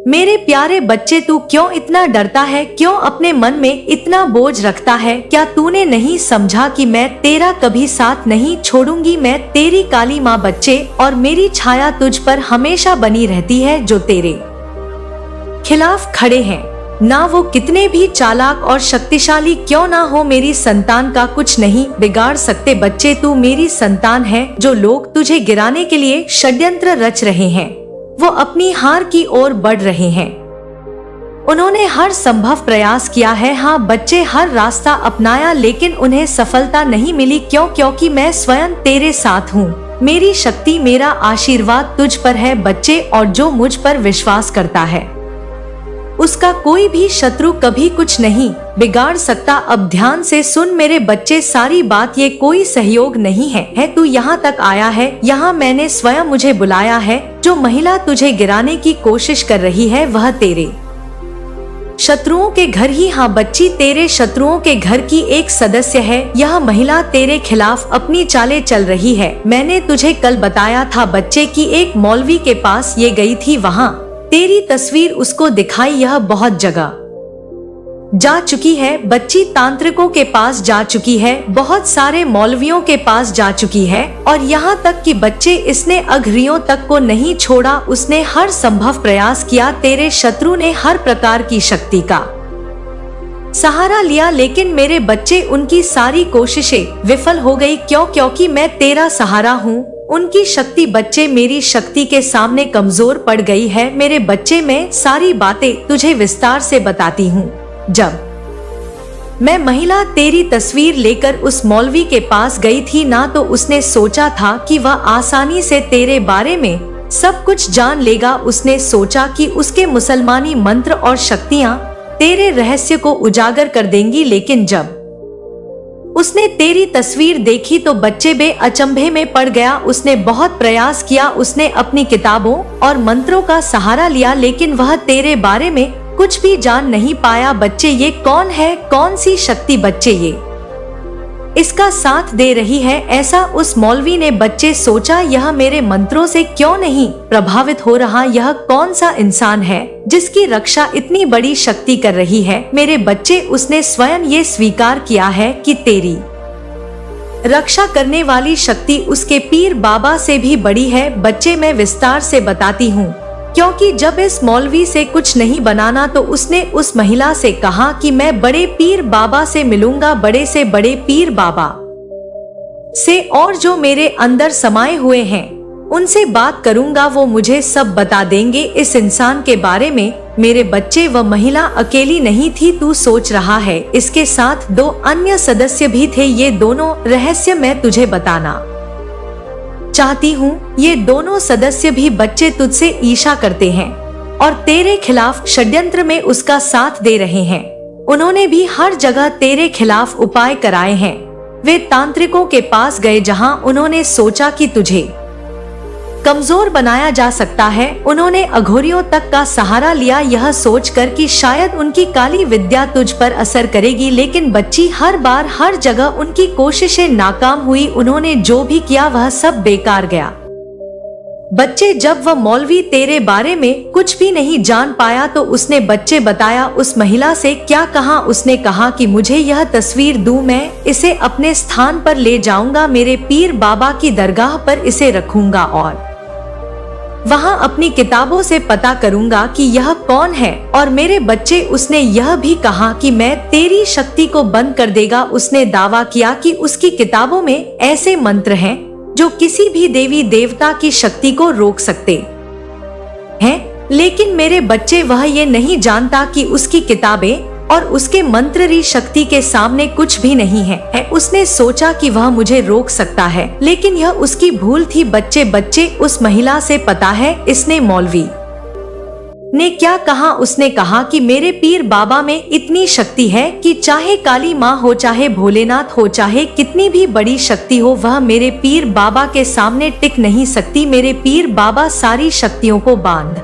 मेरे प्यारे बच्चे, तू क्यों इतना डरता है? क्यों अपने मन में इतना बोझ रखता है? क्या तूने नहीं समझा कि मैं तेरा कभी साथ नहीं छोड़ूंगी? मैं तेरी काली माँ बच्चे, और मेरी छाया तुझ पर हमेशा बनी रहती है। जो तेरे खिलाफ खड़े हैं, ना वो कितने भी चालाक और शक्तिशाली क्यों ना हो, मेरी संतान का कुछ नहीं बिगाड़ सकते। बच्चे, तू मेरी संतान है। जो लोग तुझे गिराने के लिए षड्यंत्र रच रहे हैं, वो अपनी हार की ओर बढ़ रहे हैं। उन्होंने हर संभव प्रयास किया है, हाँ बच्चे, हर रास्ता अपनाया, लेकिन उन्हें सफलता नहीं मिली। क्यों? क्योंकि मैं स्वयं तेरे साथ हूँ। मेरी शक्ति, मेरा आशीर्वाद तुझ पर है बच्चे, और जो मुझ पर विश्वास करता है उसका कोई भी शत्रु कभी कुछ नहीं बिगाड़ सकता। अब ध्यान से सुन मेरे बच्चे सारी बात, ये कोई सहयोग नहीं है। तू यहाँ तक आया है, यहाँ मैंने स्वयं मुझे बुलाया है। जो महिला तुझे गिराने की कोशिश कर रही है, वह तेरे शत्रुओं के घर ही, हाँ बच्ची, तेरे शत्रुओं के घर की एक सदस्य है। यह महिला तेरे खिलाफ अपनी चालें चल रही है। मैंने तुझे कल बताया था बच्चे की एक मौलवी के पास ये गई थी, वहाँ तेरी तस्वीर उसको दिखाई। यह बहुत जगह जा चुकी है बच्ची, तांत्रिकों के पास जा चुकी है, बहुत सारे मौलवियों के पास जा चुकी है, और यहाँ तक कि बच्चे, इसने अघरियों तक को नहीं छोड़ा। उसने हर संभव प्रयास किया। तेरे शत्रु ने हर प्रकार की शक्ति का सहारा लिया, लेकिन मेरे बच्चे, उनकी सारी कोशिशें विफल हो गई। क्यों? क्योंकि मैं तेरा सहारा हूँ। उनकी शक्ति बच्चे मेरी शक्ति के सामने कमजोर पड़ गई है। मेरे बच्चे, मैं सारी बातें तुझे विस्तार से बताती हूँ। जब मैं महिला तेरी तस्वीर लेकर उस मौलवी के पास गई थी ना, तो उसने सोचा था कि वह आसानी से तेरे बारे में सब कुछ जान लेगा। उसने सोचा कि उसके मुसलमानी मंत्र और शक्तियाँ तेरे रहस्य को उजागर कर देंगी, लेकिन जब उसने तेरी तस्वीर देखी तो बच्चे बे अचंभे में पड़ गया। उसने बहुत प्रयास किया, उसने अपनी किताबों और मंत्रों का सहारा लिया, लेकिन वह तेरे बारे में कुछ भी जान नहीं पाया। बच्चे, ये कौन है? कौन सी शक्ति बच्चे ये इसका साथ दे रही है? ऐसा उस मौलवी ने बच्चे सोचा। यह मेरे मंत्रों से क्यों नहीं प्रभावित हो रहा? यह कौन सा इंसान है जिसकी रक्षा इतनी बड़ी शक्ति कर रही है? मेरे बच्चे, उसने स्वयं ये स्वीकार किया है कि तेरी रक्षा करने वाली शक्ति उसके पीर बाबा से भी बड़ी है। बच्चे, मैं विस्तार से बताती हूँ, क्योंकि जब इस मौलवी से कुछ नहीं बनाना तो उसने उस महिला से कहा कि मैं बड़े पीर बाबा से मिलूंगा, बड़े से बड़े पीर बाबा से, और जो मेरे अंदर समाये हुए हैं उनसे बात करूंगा, वो मुझे सब बता देंगे इस इंसान के बारे में। मेरे बच्चे, वह महिला अकेली नहीं थी, तू सोच रहा है। इसके साथ 2 अन्य सदस्य भी थे। ये दोनों रहस्य मैं तुझे बताना चाहती हूँ। ये दोनों सदस्य भी बच्चे तुझसे ईर्ष्या करते हैं और तेरे खिलाफ षड्यंत्र में उसका साथ दे रहे हैं। उन्होंने भी हर जगह तेरे खिलाफ उपाय कराए हैं। वे तांत्रिकों के पास गए जहां उन्होंने सोचा कि तुझे कमजोर बनाया जा सकता है। उन्होंने अघोरियों तक का सहारा लिया, यह सोचकर कि शायद उनकी काली विद्या तुझ पर असर करेगी, लेकिन बच्ची, हर बार हर जगह उनकी कोशिशें नाकाम हुई। उन्होंने जो भी किया वह सब बेकार गया। बच्चे, जब वह मौलवी तेरे बारे में कुछ भी नहीं जान पाया तो उसने बच्चे बताया उस महिला से क्या कहा। उसने कहा कि मुझे यह तस्वीर दूं, मैं इसे अपने स्थान पर ले जाऊंगा, मेरे पीर बाबा की दरगाह पर इसे रखूंगा और वहां अपनी किताबों से पता करूंगा कि यह कौन है। और मेरे बच्चे, उसने यह भी कहा कि मैं तेरी शक्ति को बंद कर देगा। उसने दावा किया कि उसकी किताबों में ऐसे मंत्र हैं जो किसी भी देवी देवता की शक्ति को रोक सकते हैं, लेकिन मेरे बच्चे, वह ये नहीं जानता कि उसकी किताबें और उसके मंत्री शक्ति के सामने कुछ भी नहीं है। उसने सोचा कि वह मुझे रोक सकता है, लेकिन यह उसकी भूल थी। बच्चे, उस महिला से पता है इसने मौलवी ने क्या कहा। उसने कहा कि मेरे पीर बाबा में इतनी शक्ति है कि चाहे काली माँ हो, चाहे भोलेनाथ हो, चाहे कितनी भी बड़ी शक्ति हो, वह मेरे पीर बाबा के सामने टिक नहीं सकती। मेरे पीर बाबा सारी शक्तियों को बांध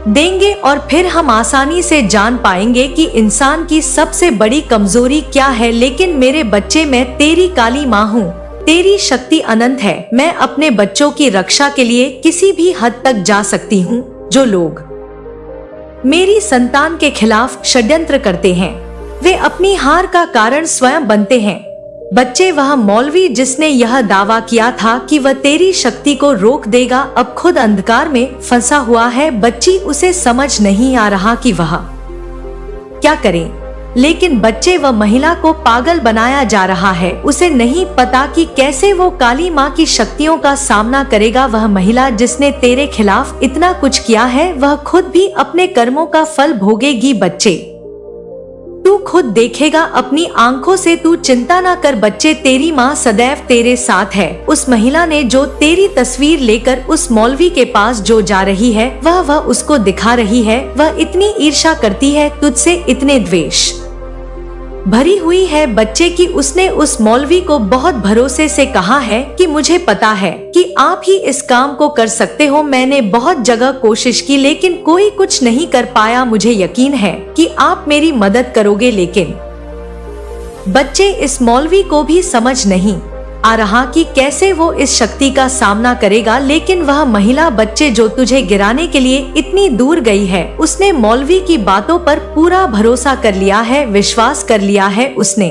देंगे और फिर हम आसानी से जान पाएंगे कि इंसान की सबसे बड़ी कमजोरी क्या है। लेकिन मेरे बच्चे, मैं तेरी काली माँ हूँ, तेरी शक्ति अनंत है। मैं अपने बच्चों की रक्षा के लिए किसी भी हद तक जा सकती हूँ। जो लोग मेरी संतान के खिलाफ षड्यंत्र करते हैं। वे अपनी हार का कारण स्वयं बनते हैं। बच्चे, वह मौलवी जिसने यह दावा किया था कि वह तेरी शक्ति को रोक देगा, अब खुद अंधकार में फंसा हुआ है। बच्ची, उसे समझ नहीं आ रहा कि वह क्या करे, लेकिन बच्चे, वह महिला को पागल बनाया जा रहा है। उसे नहीं पता कि कैसे वो काली माँ की शक्तियों का सामना करेगा। वह महिला जिसने तेरे खिलाफ इतना कुछ किया है, वह खुद भी अपने कर्मों का फल भोगेगी। बच्चे, तू खुद देखेगा अपनी आंखों से, तू चिंता ना कर। बच्चे, तेरी माँ सदैव तेरे साथ है। उस महिला ने जो तेरी तस्वीर लेकर उस मौलवी के पास जो जा रही है, वह उसको दिखा रही है। वह इतनी ईर्ष्या करती है तुझसे, इतने द्वेष भरी हुई है बच्चे की उसने उस मौलवी को बहुत भरोसे से कहा है कि मुझे पता है कि आप ही इस काम को कर सकते हो। मैंने बहुत जगह कोशिश की लेकिन कोई कुछ नहीं कर पाया। मुझे यकीन है कि आप मेरी मदद करोगे। लेकिन बच्चे, इस मौलवी को भी समझ नहीं आ रहा कि कैसे वो इस शक्ति का सामना करेगा। लेकिन वह महिला, बच्चे, जो तुझे गिराने के लिए इतनी दूर गई है, उसने मौलवी की बातों पर पूरा भरोसा कर लिया है, विश्वास कर लिया है। उसने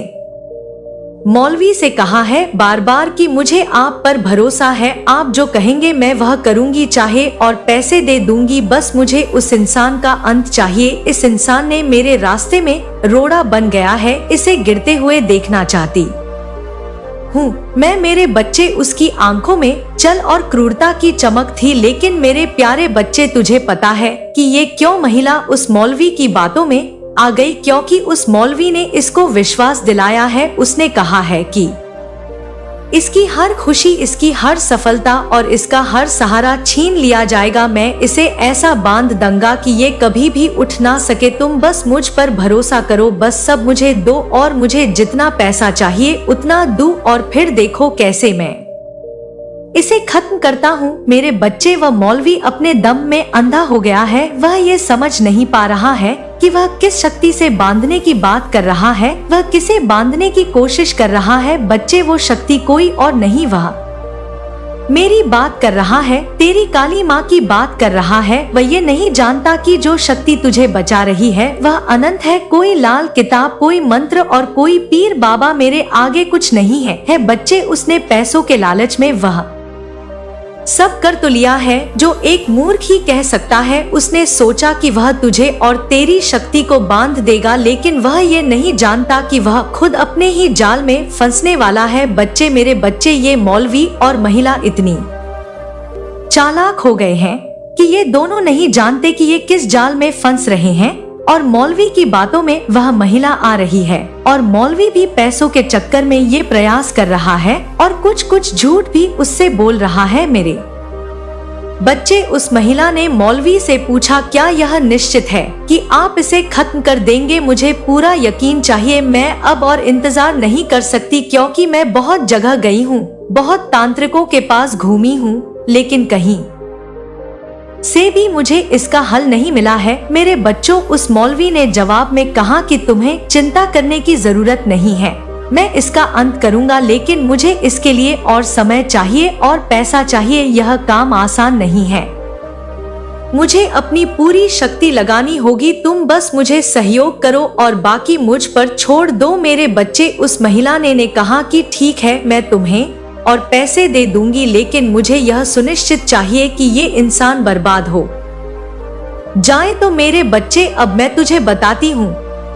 मौलवी से कहा है बार बार कि मुझे आप पर भरोसा है, आप जो कहेंगे मैं वह करूंगी, चाहे और पैसे दे दूंगी, बस मुझे उस इंसान का अंत चाहिए। इस इंसान ने मेरे रास्ते में रोड़ा बन गया है, इसे गिरते हुए देखना चाहती हूँ मैं। मेरे बच्चे, उसकी आंखों में छल और क्रूरता की चमक थी। लेकिन मेरे प्यारे बच्चे, तुझे पता है कि ये क्यों महिला उस मौलवी की बातों में आ गई? क्योंकि उस मौलवी ने इसको विश्वास दिलाया है। उसने कहा है कि इसकी हर खुशी, इसकी हर सफलता और इसका हर सहारा छीन लिया जाएगा। मैं इसे ऐसा बांध दूंगा कि ये कभी भी उठ ना सके। तुम बस मुझ पर भरोसा करो, बस सब मुझे दो और मुझे जितना पैसा चाहिए उतना दूं और फिर देखो कैसे मैं इसे खत्म करता हूँ। मेरे बच्चे, वह मौलवी अपने दम में अंधा हो गया है। वह ये समझ नहीं पा रहा है कि वह किस शक्ति से बांधने की बात कर रहा है, वह किसे बांधने की कोशिश कर रहा है। बच्चे, वो शक्ति कोई और नहीं, वह मेरी बात कर रहा है, तेरी काली माँ की बात कर रहा है। वह ये नहीं जानता कि जो शक्ति तुझे बचा रही है वह अनंत है। कोई लाल किताब, कोई मंत्र और कोई पीर बाबा मेरे आगे कुछ नहीं है। बच्चे, उसने पैसों के लालच में वह सब कर तो लिया है जो एक मूर्ख ही कह सकता है। उसने सोचा कि वह तुझे और तेरी शक्ति को बांध देगा, लेकिन वह ये नहीं जानता कि वह खुद अपने ही जाल में फंसने वाला है। बच्चे, मेरे बच्चे, ये मौलवी और महिला इतनी चालाक हो गए हैं कि ये दोनों नहीं जानते कि ये किस जाल में फंस रहे हैं। और मौलवी की बातों में वह महिला आ रही है और मौलवी भी पैसों के चक्कर में ये प्रयास कर रहा है और कुछ झूठ भी उससे बोल रहा है। मेरे बच्चे, उस महिला ने मौलवी से पूछा, क्या यह निश्चित है कि आप इसे खत्म कर देंगे? मुझे पूरा यकीन चाहिए। मैं अब और इंतजार नहीं कर सकती, क्योंकि मैं बहुत जगह गई हूँ, बहुत तांत्रिकों के पास घूमी हूँ, लेकिन कहीं से भी मुझे इसका हल नहीं मिला है। मेरे बच्चों, उस मौलवी ने जवाब में कहा कि तुम्हें चिंता करने की जरूरत नहीं है, मैं इसका अंत करूंगा, लेकिन मुझे इसके लिए और समय चाहिए और पैसा चाहिए। यह काम आसान नहीं है, मुझे अपनी पूरी शक्ति लगानी होगी। तुम बस मुझे सहयोग करो और बाकी मुझ पर छोड़ दो। मेरे बच्चे, उस महिला ने कहा कि ठीक है, मैं तुम्हें और पैसे दे दूंगी, लेकिन मुझे यह सुनिश्चित चाहिए कि ये इंसान बर्बाद हो जाए। तो मेरे बच्चे, अब मैं तुझे बताती हूँ,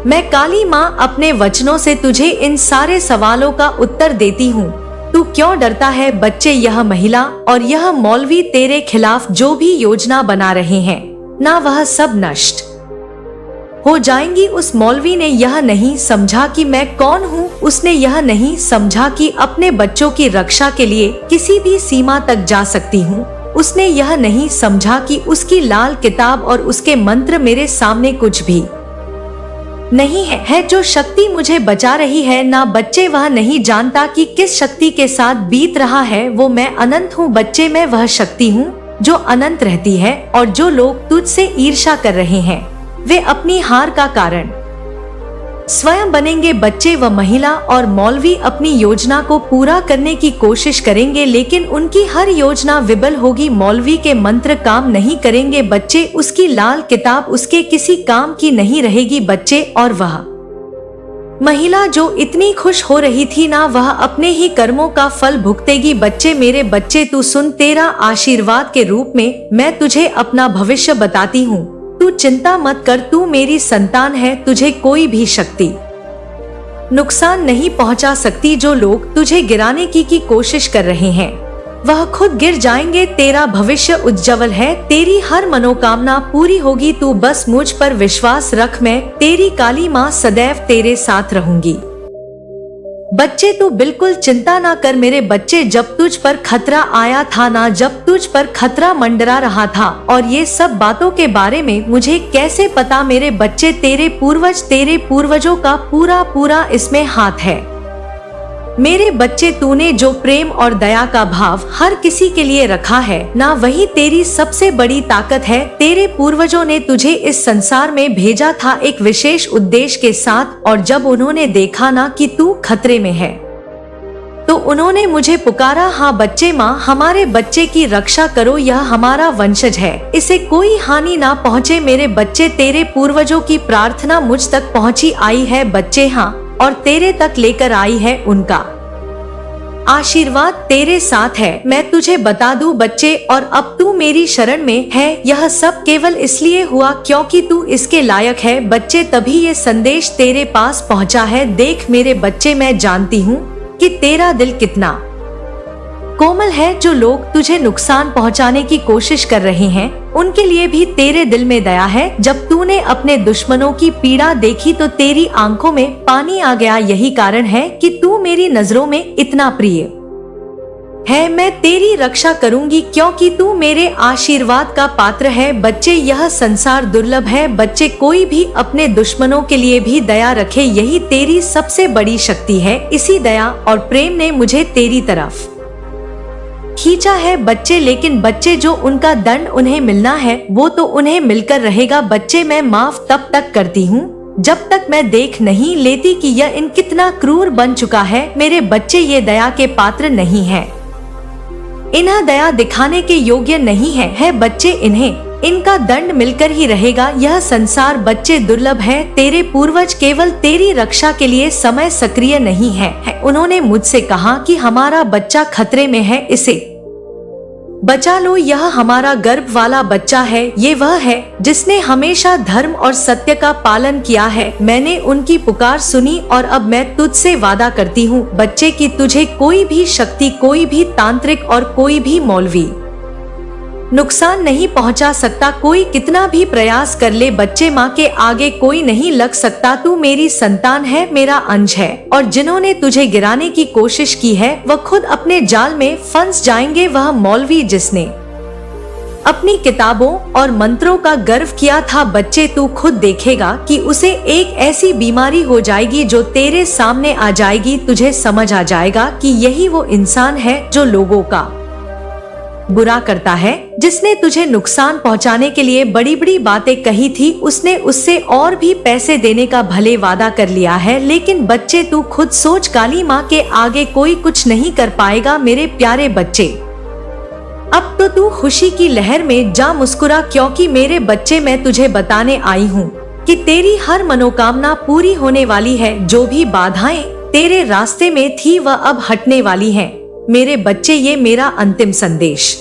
मैं काली माँ अपने वचनों से तुझे इन सारे सवालों का उत्तर देती हूँ। तू क्यों डरता है? बच्चे, यह महिला और यह मौलवी तेरे खिलाफ जो भी योजना बना रहे हैं ना, वह सब नष्ट हो जाएंगी। उस मौलवी ने यह नहीं समझा कि मैं कौन हूँ। उसने यह नहीं समझा कि अपने बच्चों की रक्षा के लिए किसी भी सीमा तक जा सकती हूँ। उसने यह नहीं समझा कि उसकी लाल किताब और उसके मंत्र मेरे सामने कुछ भी नहीं है जो शक्ति मुझे बचा रही है ना। बच्चे, वह नहीं जानता कि किस शक्ति के साथ बीत रहा है। वो मैं अनंत हूँ बच्चे, मैं वह शक्ति हूँ जो अनंत रहती है। और जो लोग तुझसे ईर्ष्या कर रहे हैं वे अपनी हार का कारण स्वयं बनेंगे बच्चे व महिला और मौलवी अपनी योजना को पूरा करने की कोशिश करेंगे, लेकिन उनकी हर योजना विफल होगी। मौलवी के मंत्र काम नहीं करेंगे बच्चे, उसकी लाल किताब उसके किसी काम की नहीं रहेगी बच्चे। और वह महिला जो इतनी खुश हो रही थी ना, वह अपने ही कर्मों का फल भुगतेगी बच्चे। मेरे बच्चे तू सुन, तेरा आशीर्वाद के रूप में मैं तुझे अपना भविष्य बताती हूँ। तू चिंता मत कर, तू मेरी संतान है, तुझे कोई भी शक्ति नुकसान नहीं पहुंचा सकती। जो लोग तुझे गिराने की कोशिश कर रहे हैं वह खुद गिर जाएंगे। तेरा भविष्य उज्जवल है, तेरी हर मनोकामना पूरी होगी। तू बस मुझ पर विश्वास रख, मैं तेरी काली माँ सदैव तेरे साथ रहूंगी। बच्चे तू बिल्कुल चिंता ना कर मेरे बच्चे। जब तुझ पर खतरा आया था ना, जब तुझ पर खतरा मंडरा रहा था, और ये सब बातों के बारे में मुझे कैसे पता मेरे बच्चे, तेरे पूर्वजों का पूरा इसमें हाथ है मेरे बच्चे। तूने जो प्रेम और दया का भाव हर किसी के लिए रखा है ना, वही तेरी सबसे बड़ी ताकत है। तेरे पूर्वजों ने तुझे इस संसार में भेजा था एक विशेष उद्देश्य के साथ, और जब उन्होंने देखा ना कि तू खतरे में है तो उन्होंने मुझे पुकारा। हाँ बच्चे, माँ हमारे बच्चे की रक्षा करो, यह हमारा वंशज है, इसे कोई हानि ना पहुँचे मेरे बच्चे। तेरे पूर्वजों की प्रार्थना मुझ तक पहुँची आई है बच्चे, हाँ, और तेरे तक लेकर आई है। उनका आशीर्वाद तेरे साथ है, मैं तुझे बता दूं बच्चे। और अब तू मेरी शरण में है, यह सब केवल इसलिए हुआ क्योंकि तू इसके लायक है बच्चे, तभी ये संदेश तेरे पास पहुंचा है। देख मेरे बच्चे, मैं जानती हूँ कि तेरा दिल कितना कोमल है। जो लोग तुझे नुकसान पहुंचाने की कोशिश कर रहे हैं उनके लिए भी तेरे दिल में दया है। जब तूने अपने दुश्मनों की पीड़ा देखी तो तेरी आंखों में पानी आ गया, यही कारण है कि तू मेरी नजरों में इतना प्रिय है। मैं तेरी रक्षा करूंगी क्योंकि तू मेरे आशीर्वाद का पात्र है बच्चे। यह संसार दुर्लभ है बच्चे, कोई भी अपने दुश्मनों के लिए भी दया रखे, यही तेरी सबसे बड़ी शक्ति है। इसी दया और प्रेम ने मुझे तेरी तरफ खींचा है बच्चे। लेकिन बच्चे, जो उनका दंड उन्हें मिलना है वो तो उन्हें मिलकर रहेगा बच्चे। मैं माफ तब तक करती हूँ जब तक मैं देख नहीं लेती कि यह इन कितना क्रूर बन चुका है मेरे बच्चे। ये दया के पात्र नहीं है, इन्हें दया दिखाने के योग्य नहीं है बच्चे। इन्हें इनका दंड मिलकर ही रहेगा। यह संसार बच्चे दुर्लभ है, तेरे पूर्वज केवल तेरी रक्षा के लिए समय सक्रिय नहीं है। उन्होंने मुझसे कहा कि हमारा बच्चा खतरे में है, इसे बचा लो, यह हमारा गर्भ वाला बच्चा है। ये वह है जिसने हमेशा धर्म और सत्य का पालन किया है। मैंने उनकी पुकार सुनी और अब मैं तुझसे वादा करती हूँ बच्चे कि तुझे कोई भी शक्ति, कोई भी तांत्रिक और कोई भी मौलवी नुकसान नहीं पहुंचा सकता। कोई कितना भी प्रयास कर ले बच्चे, माँ के आगे कोई नहीं लग सकता। तू मेरी संतान है, मेरा अंश है, और जिन्होंने तुझे गिराने की कोशिश की है वह खुद अपने जाल में फंस जाएंगे। वह मौलवी जिसने अपनी किताबों और मंत्रों का गर्व किया था बच्चे, तू खुद देखेगा कि उसे एक ऐसी बीमारी हो जाएगी जो तेरे सामने आ जाएगी। तुझे समझ आ जाएगा कि यही वो इंसान है जो लोगों का बुरा करता है, जिसने तुझे नुकसान पहुंचाने के लिए बड़ी बड़ी बातें कही थी। उसने उससे और भी पैसे देने का भले वादा कर लिया है। लेकिन बच्चे, तू खुद सोच, काली माँ के आगे कोई कुछ नहीं कर पाएगा मेरे प्यारे बच्चे। अब तो तू खुशी की लहर में जा मुस्कुरा, क्योंकि मेरे बच्चे मैं तुझे बताने आई हूँ कि तेरी हर मनोकामना पूरी होने वाली है। जो भी बाधाएं तेरे रास्ते में थी वह अब हटने वाली हैं। मेरे बच्चे, ये मेरा अंतिम संदेश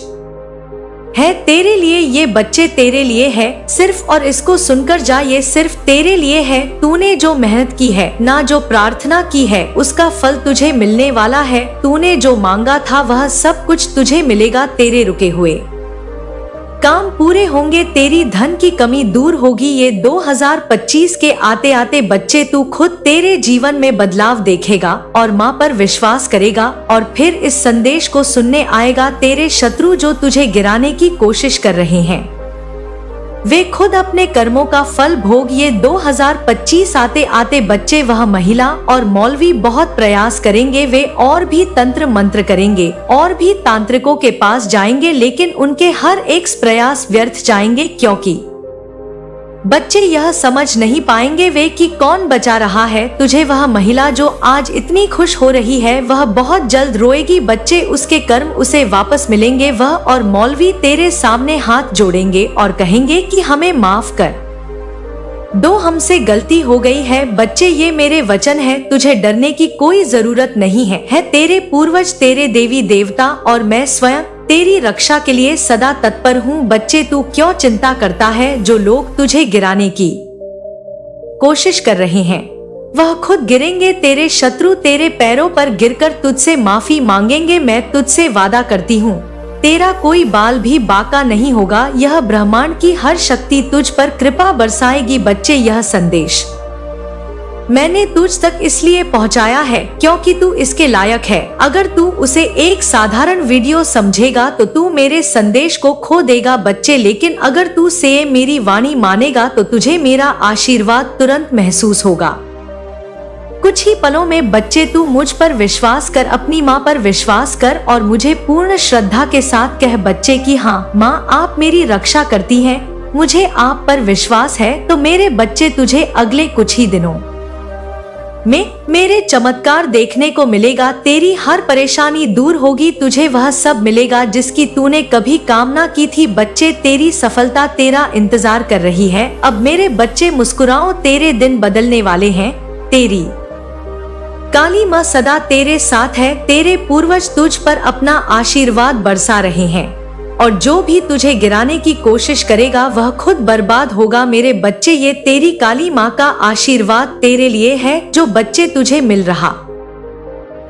है तेरे लिए। ये बच्चे तेरे लिए है सिर्फ, और इसको सुनकर जा, ये सिर्फ तेरे लिए है। तूने जो मेहनत की है ना, जो प्रार्थना की है, उसका फल तुझे मिलने वाला है। तूने जो मांगा था वह सब कुछ तुझे मिलेगा। तेरे रुके हुए काम पूरे होंगे, तेरी धन की कमी दूर होगी। ये 2025 के आते आते बच्चे, तू खुद तेरे जीवन में बदलाव देखेगा और माँ पर विश्वास करेगा, और फिर इस संदेश को सुनने आएगा। तेरे शत्रु जो तुझे गिराने की कोशिश कर रहे हैं वे खुद अपने कर्मों का फल भोग। ये 2025 आते आते बच्चे, वह महिला और मौलवी बहुत प्रयास करेंगे। वे और भी तंत्र मंत्र करेंगे और भी तांत्रिकों के पास जाएंगे, लेकिन उनके हर एक प्रयास व्यर्थ जाएंगे, क्योंकि बच्चे यह समझ नहीं पाएंगे वे कि कौन बचा रहा है तुझे। वह महिला जो आज इतनी खुश हो रही है वह बहुत जल्द रोएगी। बच्चे उसके कर्म उसे वापस मिलेंगे। वह और मौलवी तेरे सामने हाथ जोड़ेंगे और कहेंगे कि हमें माफ कर दो, हमसे गलती हो गई है। बच्चे ये मेरे वचन है, तुझे डरने की कोई जरूरत नहीं है। तेरे पूर्वज, तेरे देवी देवता और मैं स्वयं तेरी रक्षा के लिए सदा तत्पर हूँ। बच्चे तू क्यों चिंता करता है? जो लोग तुझे गिराने की कोशिश कर रहे हैं वह खुद गिरेंगे। तेरे शत्रु तेरे पैरों पर गिरकर तुझसे माफी मांगेंगे। मैं तुझसे वादा करती हूँ तेरा कोई बाल भी बाका नहीं होगा। यह ब्रह्मांड की हर शक्ति तुझ पर कृपा बरसाएगी। बच्चे यह संदेश मैंने तुझ तक इसलिए पहुंचाया है क्योंकि तू इसके लायक है। अगर तू उसे एक साधारण वीडियो समझेगा तो तू मेरे संदेश को खो देगा। बच्चे लेकिन अगर तू से मेरी वाणी मानेगा तो तुझे मेरा आशीर्वाद तुरंत महसूस होगा। कुछ ही पलों में बच्चे तू मुझ पर विश्वास कर, अपनी माँ पर विश्वास कर और मुझे पूर्ण श्रद्धा के साथ कह बच्चे कि हाँ माँ, आप मेरी रक्षा करती हैं, मुझे आप पर विश्वास है। तो मेरे बच्चे तुझे अगले कुछ ही दिनों में मेरे चमत्कार देखने को मिलेगा। तेरी हर परेशानी दूर होगी। तुझे वह सब मिलेगा जिसकी तूने कभी कामना की थी। बच्चे तेरी सफलता तेरा इंतजार कर रही है। अब मेरे बच्चे मुस्कुराओ, तेरे दिन बदलने वाले हैं। तेरी काली माँ सदा तेरे साथ है। तेरे पूर्वज तुझ पर अपना आशीर्वाद बरसा रहे हैं और जो भी तुझे गिराने की कोशिश करेगा वह खुद बर्बाद होगा। मेरे बच्चे ये तेरी काली माँ का आशीर्वाद तेरे लिए है जो बच्चे तुझे मिल रहा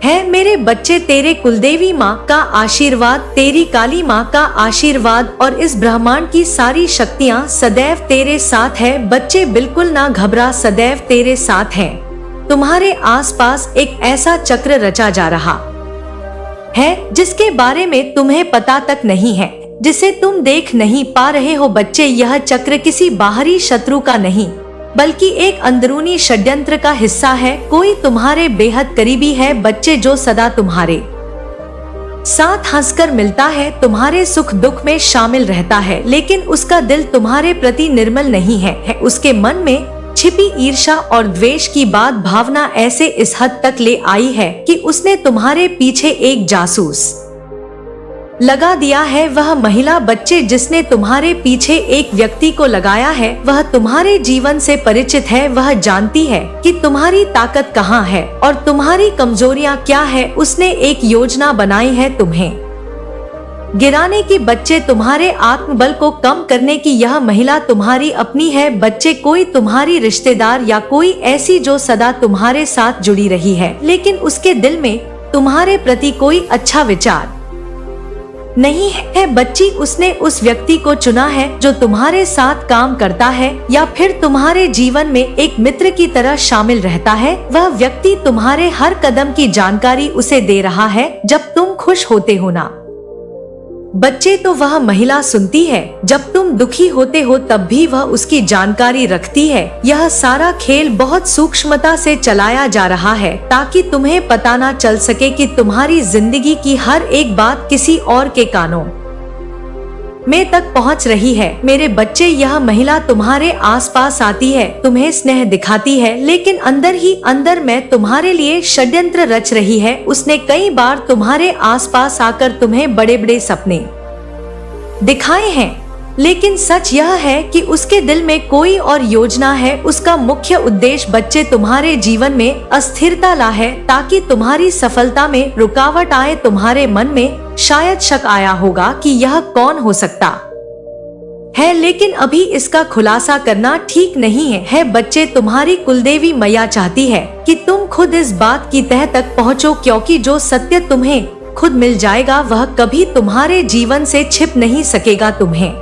है। मेरे बच्चे तेरे कुलदेवी माँ का आशीर्वाद, तेरी काली माँ का आशीर्वाद और इस ब्रह्मांड की सारी शक्तियाँ सदैव तेरे साथ है। बच्चे बिल्कुल ना घबरा, सदैव तेरे साथ है। तुम्हारे आसपास एक ऐसा चक्र रचा जा रहा है जिसके बारे में तुम्हें पता तक नहीं है, जिसे तुम देख नहीं पा रहे हो। बच्चे यह चक्र किसी बाहरी शत्रु का नहीं बल्कि एक अंदरूनी षड्यंत्र का हिस्सा है। कोई तुम्हारे बेहद करीबी है बच्चे जो सदा तुम्हारे साथ हंसकर मिलता है, तुम्हारे सुख दुख में शामिल रहता है, लेकिन उसका दिल तुम्हारे प्रति निर्मल नहीं है। उसके मन में छिपी ईर्ष्या और द्वेष की बात भावना ऐसे इस हद तक ले आई है कि उसने तुम्हारे पीछे एक जासूस लगा दिया है। वह महिला बच्चे जिसने तुम्हारे पीछे एक व्यक्ति को लगाया है वह तुम्हारे जीवन से परिचित है। वह जानती है कि तुम्हारी ताकत कहाँ है और तुम्हारी कमजोरियाँ क्या है। उसने एक योजना बनाई है तुम्हें गिराने की। बच्चे तुम्हारे आत्मबल को कम करने की यह महिला तुम्हारी अपनी है। बच्चे कोई तुम्हारी रिश्तेदार या कोई ऐसी जो सदा तुम्हारे साथ जुड़ी रही है लेकिन उसके दिल में तुम्हारे प्रति कोई अच्छा विचार नहीं है। बच्ची उसने उस व्यक्ति को चुना है जो तुम्हारे साथ काम करता है या फिर तुम्हारे जीवन में एक मित्र की तरह शामिल रहता है। वह व्यक्ति तुम्हारे हर कदम की जानकारी उसे दे रहा है जब तुम खुश होते हो ना बच्चे तो वह महिला सुनती है, जब तुम दुखी होते हो तब भी वह उसकी जानकारी रखती है। यह सारा खेल बहुत सूक्ष्मता से चलाया जा रहा है ताकि तुम्हें पता ना चल सके कि तुम्हारी जिंदगी की हर एक बात किसी और के कानों में तक पहुंच रही है। मेरे बच्चे यह महिला तुम्हारे आसपास आती है, तुम्हें स्नेह दिखाती है, लेकिन अंदर ही अंदर में तुम्हारे लिए षड्यंत्र रच रही है। उसने कई बार तुम्हारे आसपास आकर तुम्हें बड़े बड़े सपने दिखाए हैं, लेकिन सच यह है कि उसके दिल में कोई और योजना है। उसका मुख्य उद्देश्य बच्चे तुम्हारे जीवन में अस्थिरता ला है ताकि तुम्हारी सफलता में रुकावट आए। तुम्हारे मन में शायद शक आया होगा कि यह कौन हो सकता है, लेकिन अभी इसका खुलासा करना ठीक नहीं है। बच्चे तुम्हारी कुलदेवी मैया चाहती है कि तुम खुद इस बात की तह तक पहुँचो, क्योंकि जो सत्य तुम्हें खुद मिल जाएगा वह कभी तुम्हारे जीवन से छिप नहीं सकेगा। तुम्हें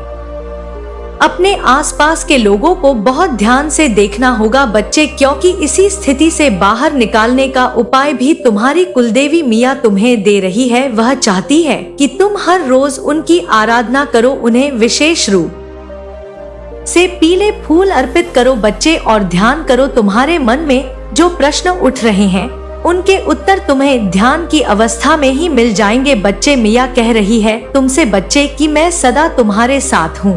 अपने आसपास के लोगों को बहुत ध्यान से देखना होगा बच्चे, क्योंकि इसी स्थिति से बाहर निकालने का उपाय भी तुम्हारी कुलदेवी मिया तुम्हें दे रही है। वह चाहती है कि तुम हर रोज उनकी आराधना करो, उन्हें विशेष रूप से पीले फूल अर्पित करो बच्चे, और ध्यान करो। तुम्हारे मन में जो प्रश्न उठ रहे हैं उनके उत्तर तुम्हें ध्यान की अवस्था में ही मिल जाएंगे बच्चे। मिया कह रही है तुमसे बच्चे कि मैं सदा तुम्हारे साथ हूँ।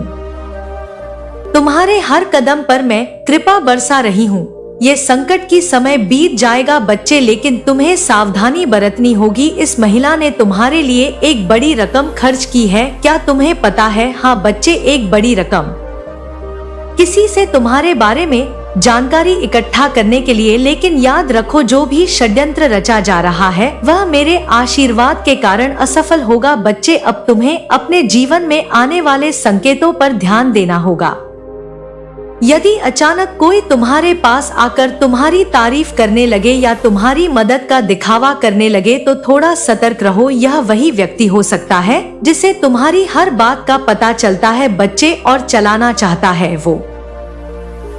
तुम्हारे हर कदम पर मैं कृपा बरसा रही हूँ। ये संकट की समय बीत जाएगा बच्चे, लेकिन तुम्हें सावधानी बरतनी होगी। इस महिला ने तुम्हारे लिए एक बड़ी रकम खर्च की है, क्या तुम्हें पता है? हाँ बच्चे, एक बड़ी रकम किसी से तुम्हारे बारे में जानकारी इकट्ठा करने के लिए। लेकिन याद रखो, जो भी षड्यंत्र रचा जा रहा है वह मेरे आशीर्वाद के कारण असफल होगा बच्चे। अब तुम्हें अपने जीवन में आने वाले संकेतों पर ध्यान देना होगा। यदि अचानक कोई तुम्हारे पास आकर तुम्हारी तारीफ करने लगे या तुम्हारी मदद का दिखावा करने लगे तो थोड़ा सतर्क रहो। यह वही व्यक्ति हो सकता है जिसे तुम्हारी हर बात का पता चलता है बच्चे और चलाना चाहता है वो।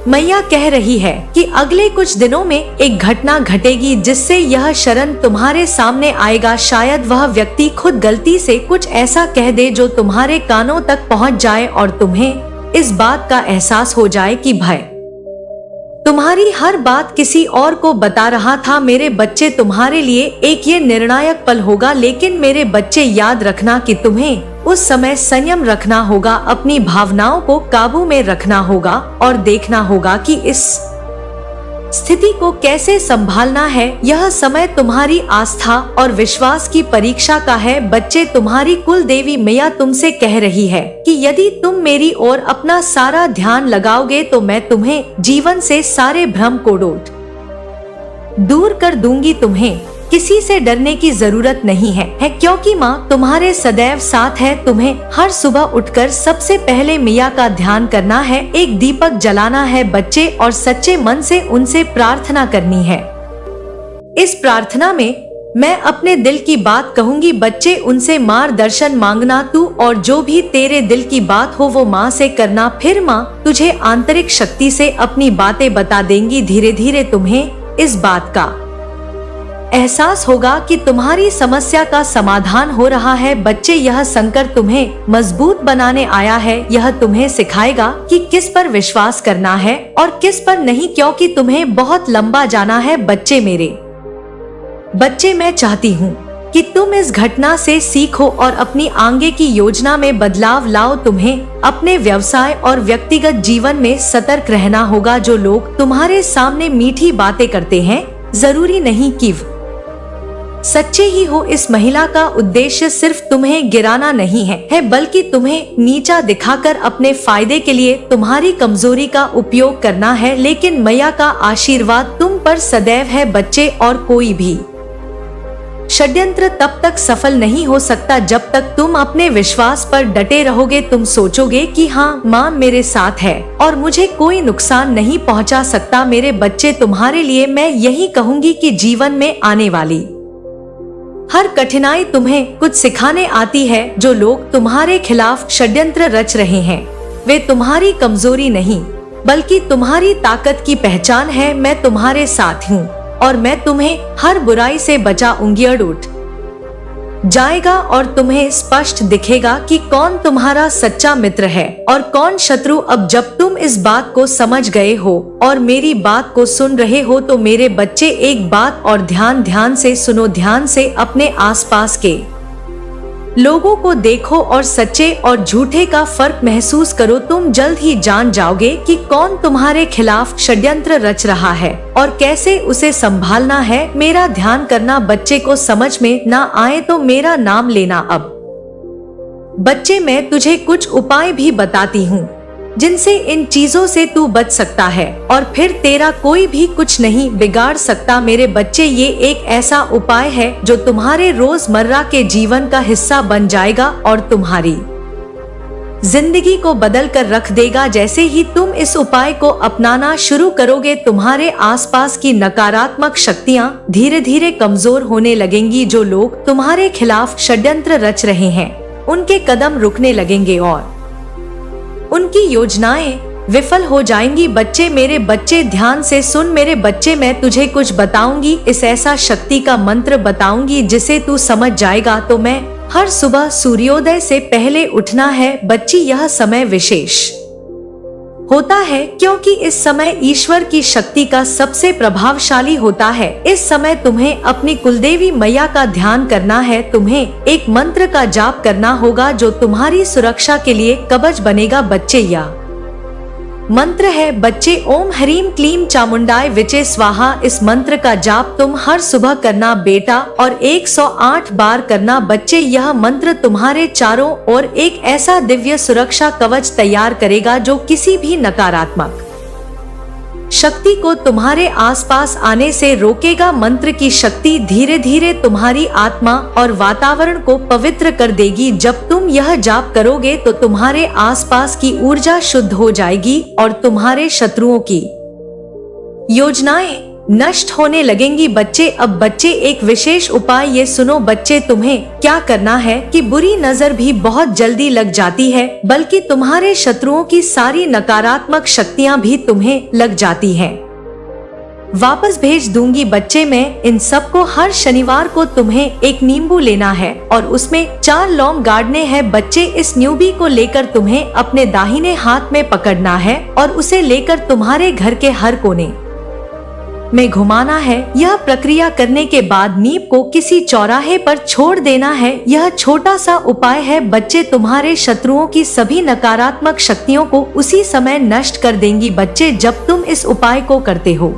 मैया कह रही है कि अगले कुछ दिनों में एक घटना घटेगी जिससे यह शरण तुम्हारे सामने आएगा। शायद वह व्यक्ति खुद गलती से कुछ ऐसा कह दे जो तुम्हारे कानों तक पहुंच जाए और तुम्हें इस बात का एहसास हो जाए कि भय तुम्हारी हर बात किसी और को बता रहा था। मेरे बच्चे, तुम्हारे लिए एक ये निर्णायक पल होगा, लेकिन मेरे बच्चे याद रखना कि तुम्हें उस समय संयम रखना होगा, अपनी भावनाओं को काबू में रखना होगा और देखना होगा कि इस स्थिति को कैसे संभालना है। यह समय तुम्हारी आस्था और विश्वास की परीक्षा का है बच्चे। तुम्हारी कुल देवी मैया तुमसे कह रही है कि यदि तुम मेरी ओर अपना सारा ध्यान लगाओगे तो मैं तुम्हें जीवन से सारे भ्रम को दूर कर दूंगी। तुम्हें किसी से डरने की जरूरत नहीं है क्योंकि माँ तुम्हारे सदैव साथ है। तुम्हें हर सुबह उठकर सबसे पहले मैया का ध्यान करना है, एक दीपक जलाना है बच्चे और सच्चे मन से उनसे प्रार्थना करनी है। इस प्रार्थना में मैं अपने दिल की बात कहूंगी बच्चे, उनसे मार्गदर्शन मांगना तू और जो भी तेरे दिल की बात हो वो माँ से करना। फिर माँ तुझे आंतरिक शक्ति से अपनी बातें बता देंगी। धीरे धीरे तुम्हें इस बात का एहसास होगा कि तुम्हारी समस्या का समाधान हो रहा है बच्चे। यह संकट तुम्हें मजबूत बनाने आया है। यह तुम्हें सिखाएगा कि किस पर विश्वास करना है और किस पर नहीं, क्योंकि तुम्हें बहुत लंबा जाना है बच्चे। मेरे बच्चे, मैं चाहती हूँ कि तुम इस घटना से सीखो और अपनी आगे की योजना में बदलाव लाओ। तुम्हें अपने व्यवसाय और व्यक्तिगत जीवन में सतर्क रहना होगा। जो लोग तुम्हारे सामने मीठी बातें करते हैं जरूरी नहीं कि सच्चे ही हो। इस महिला का उद्देश्य सिर्फ तुम्हें गिराना नहीं है बल्कि तुम्हें नीचा दिखाकर अपने फायदे के लिए तुम्हारी कमजोरी का उपयोग करना है। लेकिन मैया का आशीर्वाद तुम पर सदैव है बच्चे और कोई भी षड्यंत्र तब तक सफल नहीं हो सकता जब तक तुम अपने विश्वास पर डटे रहोगे। तुम सोचोगे कि हाँ माँ मेरे साथ है और मुझे कोई नुकसान नहीं पहुँचा सकता। मेरे बच्चे, तुम्हारे लिए मैं यही कहूँगी कि जीवन में आने वाली हर कठिनाई तुम्हें कुछ सिखाने आती है। जो लोग तुम्हारे खिलाफ षड्यंत्र रच रहे हैं वे तुम्हारी कमजोरी नहीं बल्कि तुम्हारी ताकत की पहचान है। मैं तुम्हारे साथ हूँ और मैं तुम्हें हर बुराई से बचाऊंगी। उठ जाएगा और तुम्हें स्पष्ट दिखेगा कि कौन तुम्हारा सच्चा मित्र है और कौन शत्रु। अब जब तुम इस बात को समझ गए हो और मेरी बात को सुन रहे हो तो मेरे बच्चे एक बात और ध्यान से सुनो। ध्यान से अपने आसपास के लोगों को देखो और सच्चे और झूठे का फर्क महसूस करो। तुम जल्द ही जान जाओगे कि कौन तुम्हारे खिलाफ षड्यंत्र रच रहा है और कैसे उसे संभालना है। मेरा ध्यान करना बच्चे, को समझ में ना आए तो मेरा नाम लेना। अब बच्चे, मैं तुझे कुछ उपाय भी बताती हूँ जिनसे इन चीजों से तू बच सकता है और फिर तेरा कोई भी कुछ नहीं बिगाड़ सकता। मेरे बच्चे, ये एक ऐसा उपाय है जो तुम्हारे रोजमर्रा के जीवन का हिस्सा बन जाएगा और तुम्हारी जिंदगी को बदल कर रख देगा। जैसे ही तुम इस उपाय को अपनाना शुरू करोगे तुम्हारे आसपास की नकारात्मक शक्तियां धीरे धीरे कमजोर होने लगेंगी। जो लोग तुम्हारे खिलाफ षड्यंत्र रच रहे हैं उनके कदम रुकने लगेंगे और उनकी योजनाएं विफल हो जाएंगी। बच्चे, मेरे बच्चे, ध्यान से सुन। मेरे बच्चे, मैं तुझे कुछ बताऊंगी, इस ऐसा शक्ति का मंत्र बताऊंगी जिसे तू समझ जाएगा। तो मैं हर सुबह सूर्योदय से पहले उठना है बच्ची। यह समय विशेष होता है क्योंकि इस समय ईश्वर की शक्ति का सबसे प्रभावशाली होता है। इस समय तुम्हें अपनी कुलदेवी मैया का ध्यान करना है। तुम्हें एक मंत्र का जाप करना होगा जो तुम्हारी सुरक्षा के लिए कवच बनेगा बच्चे। या मंत्र है बच्चे ओम ह्रीम क्लीम चामुंडाय विचे स्वाहा। इस मंत्र का जाप तुम हर सुबह करना बेटा और 108 बार करना बच्चे। यह मंत्र तुम्हारे चारों ओर एक ऐसा दिव्य सुरक्षा कवच तैयार करेगा जो किसी भी नकारात्मक शक्ति को तुम्हारे आसपास आने से रोकेगा। मंत्र की शक्ति धीरे धीरे तुम्हारी आत्मा और वातावरण को पवित्र कर देगी। जब तुम यह जाप करोगे तो तुम्हारे आसपास की ऊर्जा शुद्ध हो जाएगी और तुम्हारे शत्रुओं की योजनाएं नष्ट होने लगेंगी बच्चे। अब बच्चे एक विशेष उपाय ये सुनो बच्चे, तुम्हें क्या करना है कि बुरी नजर भी बहुत जल्दी लग जाती है, बल्कि तुम्हारे शत्रुओं की सारी नकारात्मक शक्तियां भी तुम्हें लग जाती हैं। वापस भेज दूंगी बच्चे मैं इन सबको। हर शनिवार को तुम्हें एक नींबू लेना है और उसमें 4 लौंग गाड़ने हैं बच्चे। इस नींबू को लेकर तुम्हें अपने दाहिने हाथ में पकड़ना है और उसे लेकर तुम्हारे घर के हर कोने में घुमाना है। यह प्रक्रिया करने के बाद नींब को किसी चौराहे पर छोड़ देना है। यह छोटा सा उपाय है बच्चे, तुम्हारे शत्रुओं की सभी नकारात्मक शक्तियों को उसी समय नष्ट कर देंगी बच्चे। जब तुम इस उपाय को करते हो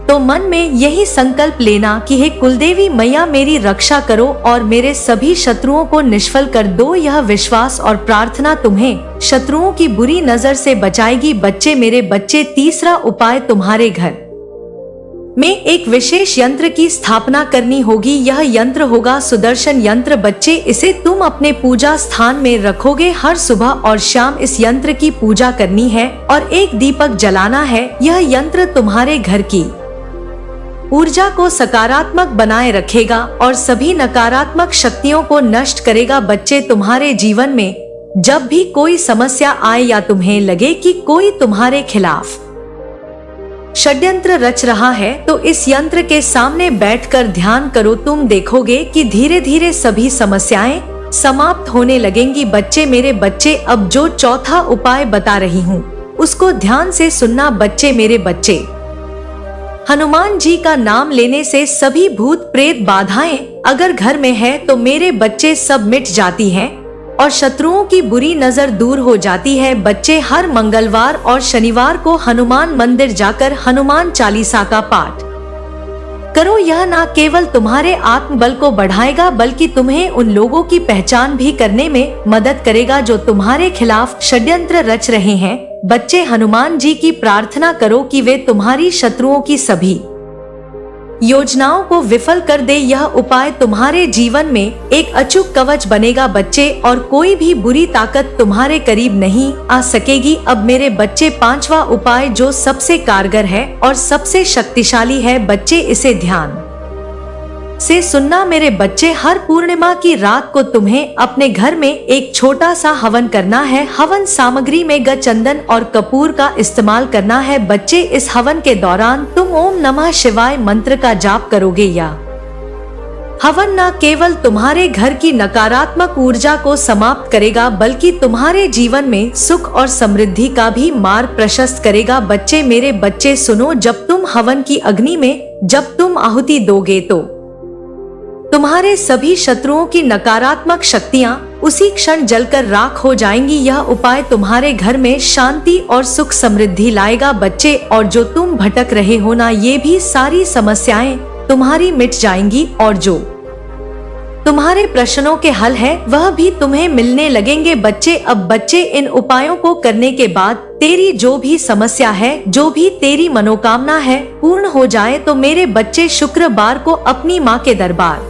तो मन में यही संकल्प लेना कि हे कुलदेवी मैया मेरी रक्षा करो और मेरे सभी शत्रुओं को निष्फल कर दो। यह विश्वास और प्रार्थना तुम्हें शत्रुओं की बुरी नजर से बचाएगी बच्चे। मेरे बच्चे, तीसरा उपाय तुम्हारे घर में एक विशेष यंत्र की स्थापना करनी होगी। यह यंत्र होगा सुदर्शन यंत्र बच्चे। इसे तुम अपने पूजा स्थान में रखोगे। हर सुबह और शाम इस यंत्र की पूजा करनी है और एक दीपक जलाना है। यह यंत्र तुम्हारे घर की ऊर्जा को सकारात्मक बनाए रखेगा और सभी नकारात्मक शक्तियों को नष्ट करेगा बच्चे। तुम्हारे जीवन में जब भी कोई समस्या आए या तुम्हें लगे कि कोई तुम्हारे खिलाफ षड्यंत्र रच रहा है तो इस यंत्र के सामने बैठकर ध्यान करो। तुम देखोगे कि धीरे धीरे सभी समस्याएं समाप्त होने लगेंगी बच्चे। मेरे बच्चे, अब जो चौथा उपाय बता रही हूँ उसको ध्यान से सुनना बच्चे। मेरे बच्चे, हनुमान जी का नाम लेने से सभी भूत प्रेत बाधाएं अगर घर में है तो मेरे बच्चे सब मिट जाती हैं और शत्रुओं की बुरी नजर दूर हो जाती है बच्चे। हर मंगलवार और शनिवार को हनुमान मंदिर जाकर हनुमान चालीसा का पाठ करो। यह न केवल तुम्हारे आत्मबल को बढ़ाएगा बल्कि तुम्हें उन लोगों की पहचान भी करने में मदद करेगा जो तुम्हारे खिलाफ षड्यंत्र रच रहे हैं बच्चे। हनुमान जी की प्रार्थना करो कि वे तुम्हारी शत्रुओं की सभी योजनाओं को विफल कर दे। यह उपाय तुम्हारे जीवन में एक अचूक कवच बनेगा बच्चे और कोई भी बुरी ताकत तुम्हारे करीब नहीं आ सकेगी। अब मेरे बच्चे, पांचवा उपाय जो सबसे कारगर है और सबसे शक्तिशाली है बच्चे, इसे ध्यान से सुनना मेरे बच्चे। हर पूर्णिमा की रात को तुम्हें अपने घर में एक छोटा सा हवन करना है। हवन सामग्री में चंदन और कपूर का इस्तेमाल करना है बच्चे। इस हवन के दौरान तुम ओम नमः शिवाय मंत्र का जाप करोगे। या हवन न केवल तुम्हारे घर की नकारात्मक ऊर्जा को समाप्त करेगा बल्कि तुम्हारे जीवन में सुख और समृद्धि का भी मार्ग प्रशस्त करेगा बच्चे। मेरे बच्चे सुनो, जब तुम हवन की अग्नि में जब तुम आहुति दोगे तो तुम्हारे सभी शत्रुओं की नकारात्मक शक्तियां उसी क्षण जलकर राख हो जाएंगी। यह उपाय तुम्हारे घर में शांति और सुख समृद्धि लाएगा बच्चे। और जो तुम भटक रहे हो ना, ये भी सारी समस्याएं तुम्हारी मिट जाएंगी और जो तुम्हारे प्रश्नों के हल है वह भी तुम्हें मिलने लगेंगे बच्चे। अब बच्चे, इन उपायों को करने के बाद तेरी जो भी समस्या है, जो भी तेरी मनोकामना है पूर्ण हो जाए तो मेरे बच्चे शुक्रवार को अपनी माँ के दरबार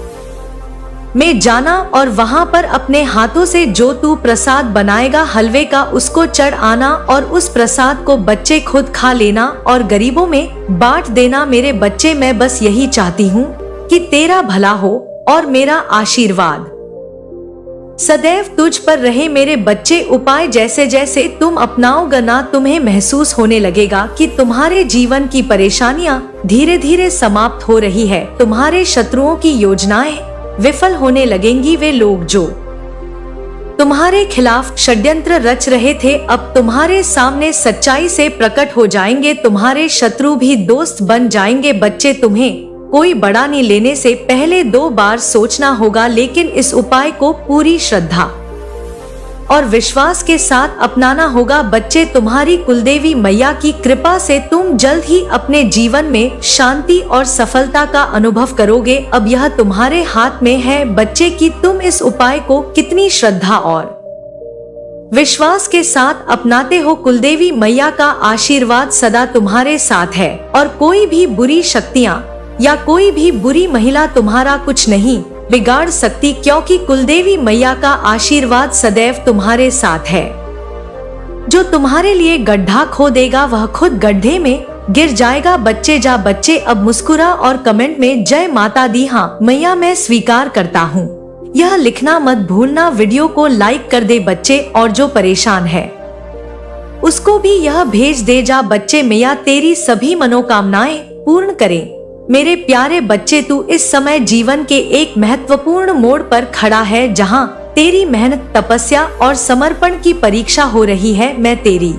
में जाना और वहाँ पर अपने हाथों से जो तू प्रसाद बनाएगा हलवे का उसको चढ़ आना और उस प्रसाद को बच्चे खुद खा लेना और गरीबों में बांट देना। मेरे बच्चे, मैं बस यही चाहती हूँ कि तेरा भला हो और मेरा आशीर्वाद सदैव तुझ पर रहे। मेरे बच्चे, उपाय जैसे जैसे तुम अपनाओगे ना, तुम्हें महसूस होने लगेगा कि तुम्हारे जीवन की परेशानियां धीरे धीरे समाप्त हो रही है। तुम्हारे शत्रुओं की योजनाएं विफल होने लगेंगी। वे लोग जो तुम्हारे खिलाफ षड्यंत्र रच रहे थे अब तुम्हारे सामने सच्चाई से प्रकट हो जाएंगे। तुम्हारे शत्रु भी दोस्त बन जाएंगे बच्चे। तुम्हें कोई बड़ा नहीं लेने से पहले 2 बार सोचना होगा, लेकिन इस उपाय को पूरी श्रद्धा और विश्वास के साथ अपनाना होगा। बच्चे, तुम्हारी कुलदेवी मैया की कृपा से तुम जल्द ही अपने जीवन में शांति और सफलता का अनुभव करोगे। अब यह तुम्हारे हाथ में है बच्चे कि तुम इस उपाय को कितनी श्रद्धा और विश्वास के साथ अपनाते हो। कुलदेवी मैया का आशीर्वाद सदा तुम्हारे साथ है और कोई भी बुरी शक्तियाँ या कोई भी बुरी महिला तुम्हारा कुछ नहीं बिगाड़ सकती, क्योंकि कुलदेवी मैया का आशीर्वाद सदैव तुम्हारे साथ है। जो तुम्हारे लिए गड्ढा खोदेगा वह खुद गड्ढे में गिर जाएगा। बच्चे, जा बच्चे अब मुस्कुरा और कमेंट में जय माता दी, हाँ मैया मैं स्वीकार करता हूँ, यह लिखना मत भूलना। वीडियो को लाइक कर दे बच्चे, और जो परेशान है उसको भी यह भेज दे। जा बच्चे, मैया तेरी सभी मनोकामनाएं पूर्ण करें। मेरे प्यारे बच्चे, तू इस समय जीवन के एक महत्वपूर्ण मोड़ पर खड़ा है जहां तेरी मेहनत, तपस्या और समर्पण की परीक्षा हो रही है। मैं तेरी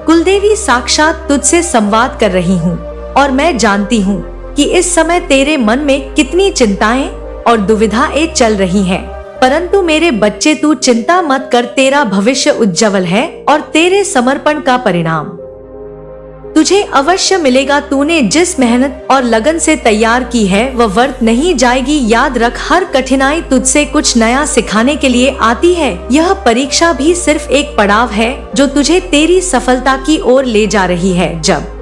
कुलदेवी साक्षात तुझसे संवाद कर रही हूँ और मैं जानती हूँ कि इस समय तेरे मन में कितनी चिंताएं और दुविधाएं चल रही हैं। परंतु मेरे बच्चे, तू चिंता मत कर, तेरा भविष्य उज्जवल है और तेरे समर्पण का परिणाम तुझे अवश्य मिलेगा। तूने जिस मेहनत और लगन से तैयार की है वह व्यर्थ नहीं जाएगी। याद रख, हर कठिनाई तुझसे कुछ नया सिखाने के लिए आती है। यह परीक्षा भी सिर्फ एक पड़ाव है जो तुझे तेरी सफलता की ओर ले जा रही है। जब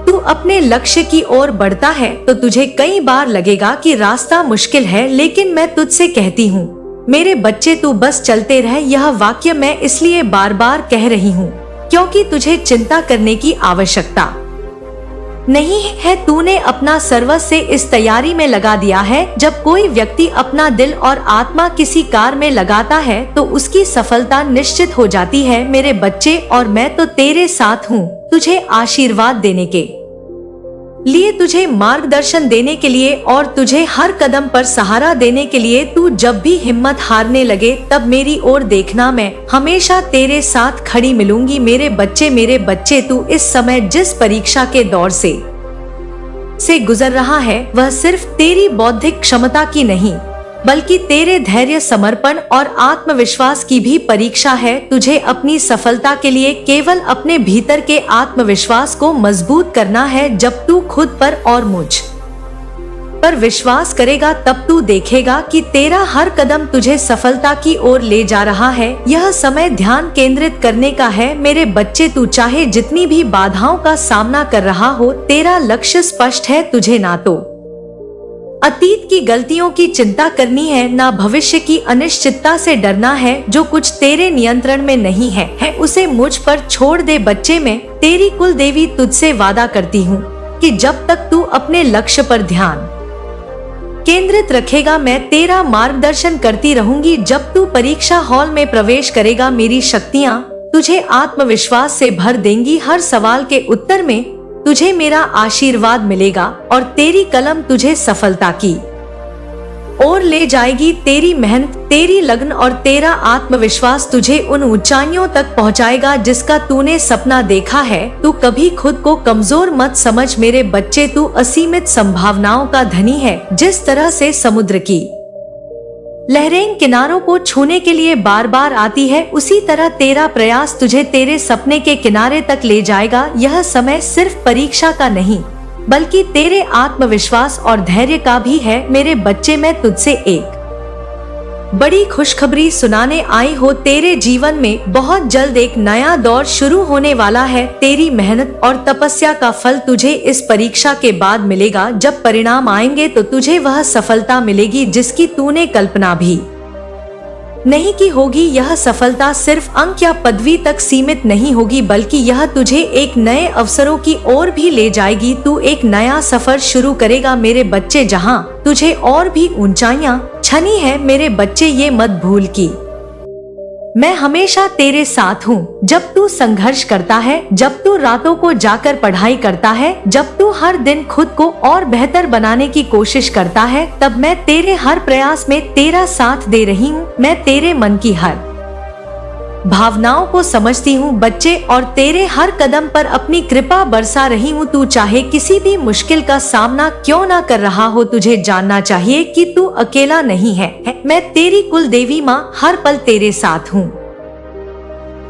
तू अपने लक्ष्य की ओर बढ़ता है तो तुझे कई बार लगेगा कि रास्ता मुश्किल है, लेकिन मैं तुझसे कहती हूँ मेरे बच्चे, तू बस चलते रह। यह वाक्य मैं इसलिए बार बार कह रही हूँ क्योंकि तुझे चिंता करने की आवश्यकता नहीं है। तूने अपना सर्वस्व इस तैयारी में लगा दिया है। जब कोई व्यक्ति अपना दिल और आत्मा किसी कार्य में लगाता है तो उसकी सफलता निश्चित हो जाती है मेरे बच्चे, और मैं तो तेरे साथ हूँ तुझे आशीर्वाद देने के लिए, तुझे मार्गदर्शन देने के लिए और तुझे हर कदम पर सहारा देने के लिए। तू जब भी हिम्मत हारने लगे तब मेरी ओर देखना, मैं हमेशा तेरे साथ खड़ी मिलूंगी। मेरे बच्चे, तू इस समय जिस परीक्षा के दौर से गुजर रहा है वह सिर्फ तेरी बौद्धिक क्षमता की नहीं बल्कि तेरे धैर्य, समर्पण और आत्मविश्वास की भी परीक्षा है। तुझे अपनी सफलता के लिए केवल अपने भीतर के आत्मविश्वास को मजबूत करना है। जब तू खुद पर और मुझ पर विश्वास करेगा तब तू देखेगा कि तेरा हर कदम तुझे सफलता की ओर ले जा रहा है। यह समय ध्यान केंद्रित करने का है मेरे बच्चे। तू चाहे जितनी भी बाधाओं का सामना कर रहा हो, तेरा लक्ष्य स्पष्ट है। तुझे ना तो अतीत की गलतियों की चिंता करनी है, ना भविष्य की अनिश्चितता से डरना है। जो कुछ तेरे नियंत्रण में नहीं है उसे मुझ पर छोड़ दे बच्चे। मैं तेरी कुल देवी तुझसे वादा करती हूँ कि जब तक तू अपने लक्ष्य पर ध्यान केंद्रित रखेगा मैं तेरा मार्गदर्शन करती रहूंगी। जब तू परीक्षा हॉल में प्रवेश करेगा मेरी शक्तियाँ तुझे आत्मविश्वास से भर देंगी। हर सवाल के उत्तर में तुझे मेरा आशीर्वाद मिलेगा और तेरी कलम तुझे सफलता की ओर ले जाएगी। तेरी मेहनत, तेरी लगन और तेरा आत्मविश्वास तुझे उन ऊंचाइयों तक पहुंचाएगा जिसका तूने सपना देखा है। तू कभी खुद को कमजोर मत समझ मेरे बच्चे, तू असीमित संभावनाओं का धनी है। जिस तरह से समुद्र की लहरें किनारों को छूने के लिए बार बार आती है, उसी तरह तेरा प्रयास तुझे तेरे सपने के किनारे तक ले जाएगा। यह समय सिर्फ परीक्षा का नहीं बल्कि तेरे आत्मविश्वास और धैर्य का भी है मेरे बच्चे। मैं तुझसे एक बड़ी खुशखबरी सुनाने आई हो। तेरे जीवन में बहुत जल्द एक नया दौर शुरू होने वाला है। तेरी मेहनत और तपस्या का फल तुझे इस परीक्षा के बाद मिलेगा। जब परिणाम आएंगे तो तुझे वह सफलता मिलेगी जिसकी तूने कल्पना भी नहीं की होगी। यह सफलता सिर्फ अंक या पदवी तक सीमित नहीं होगी बल्कि यह तुझे एक नए अवसरों की ओर भी ले जाएगी। तू एक नया सफर शुरू करेगा मेरे बच्चे, जहां तुझे और भी ऊंचाइयां छनी है मेरे बच्चे। ये मत भूल कि मैं हमेशा तेरे साथ हूँ। जब तू संघर्ष करता है, जब तू रातों को जाकर पढ़ाई करता है, जब तू हर दिन खुद को और बेहतर बनाने की कोशिश करता है, तब मैं तेरे हर प्रयास में तेरा साथ दे रही हूँ। मैं तेरे मन की हर भावनाओं को समझती हूँ बच्चे, और तेरे हर कदम पर अपनी कृपा बरसा रही हूँ। तू चाहे किसी भी मुश्किल का सामना क्यों ना कर रहा हो, तुझे जानना चाहिए कि तू अकेला नहीं है। मैं तेरी कुल देवी माँ हर पल तेरे साथ हूँ।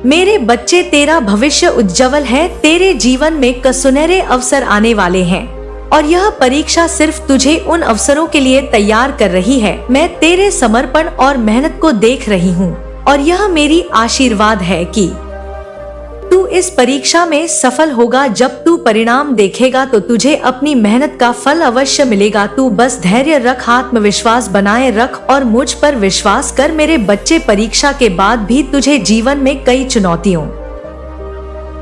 मेरे बच्चे, तेरा भविष्य उज्जवल है। तेरे जीवन में सुनहरे अवसर आने वाले हैं और यह परीक्षा सिर्फ तुझे उन अवसरों के लिए तैयार कर रही है। मैं तेरे समर्पण और मेहनत को देख रही हूँ और यह मेरी आशीर्वाद है कि तू इस परीक्षा में सफल होगा। जब तू परिणाम देखेगा तो तुझे अपनी मेहनत का फल अवश्य मिलेगा। तू बस धैर्य रख, आत्मविश्वास बनाए रख और मुझ पर विश्वास कर। मेरे बच्चे, परीक्षा के बाद भी तुझे जीवन में कई चुनौतियों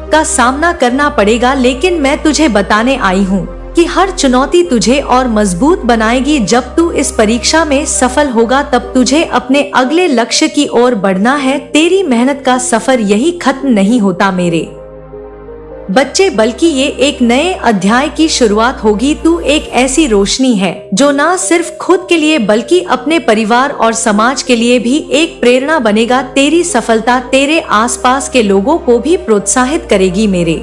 का सामना करना पड़ेगा, लेकिन मैं तुझे बताने आई हूँ कि हर चुनौती तुझे और मजबूत बनाएगी। जब तू इस परीक्षा में सफल होगा तब तुझे अपने अगले लक्ष्य की ओर बढ़ना है। तेरी मेहनत का सफर यही खत्म नहीं होता मेरे बच्चे, बल्कि ये एक नए अध्याय की शुरुआत होगी। तू एक ऐसी रोशनी है जो ना सिर्फ खुद के लिए बल्कि अपने परिवार और समाज के लिए भी एक प्रेरणा बनेगा। तेरी सफलता तेरे आसपास के लोगों को भी प्रोत्साहित करेगी मेरे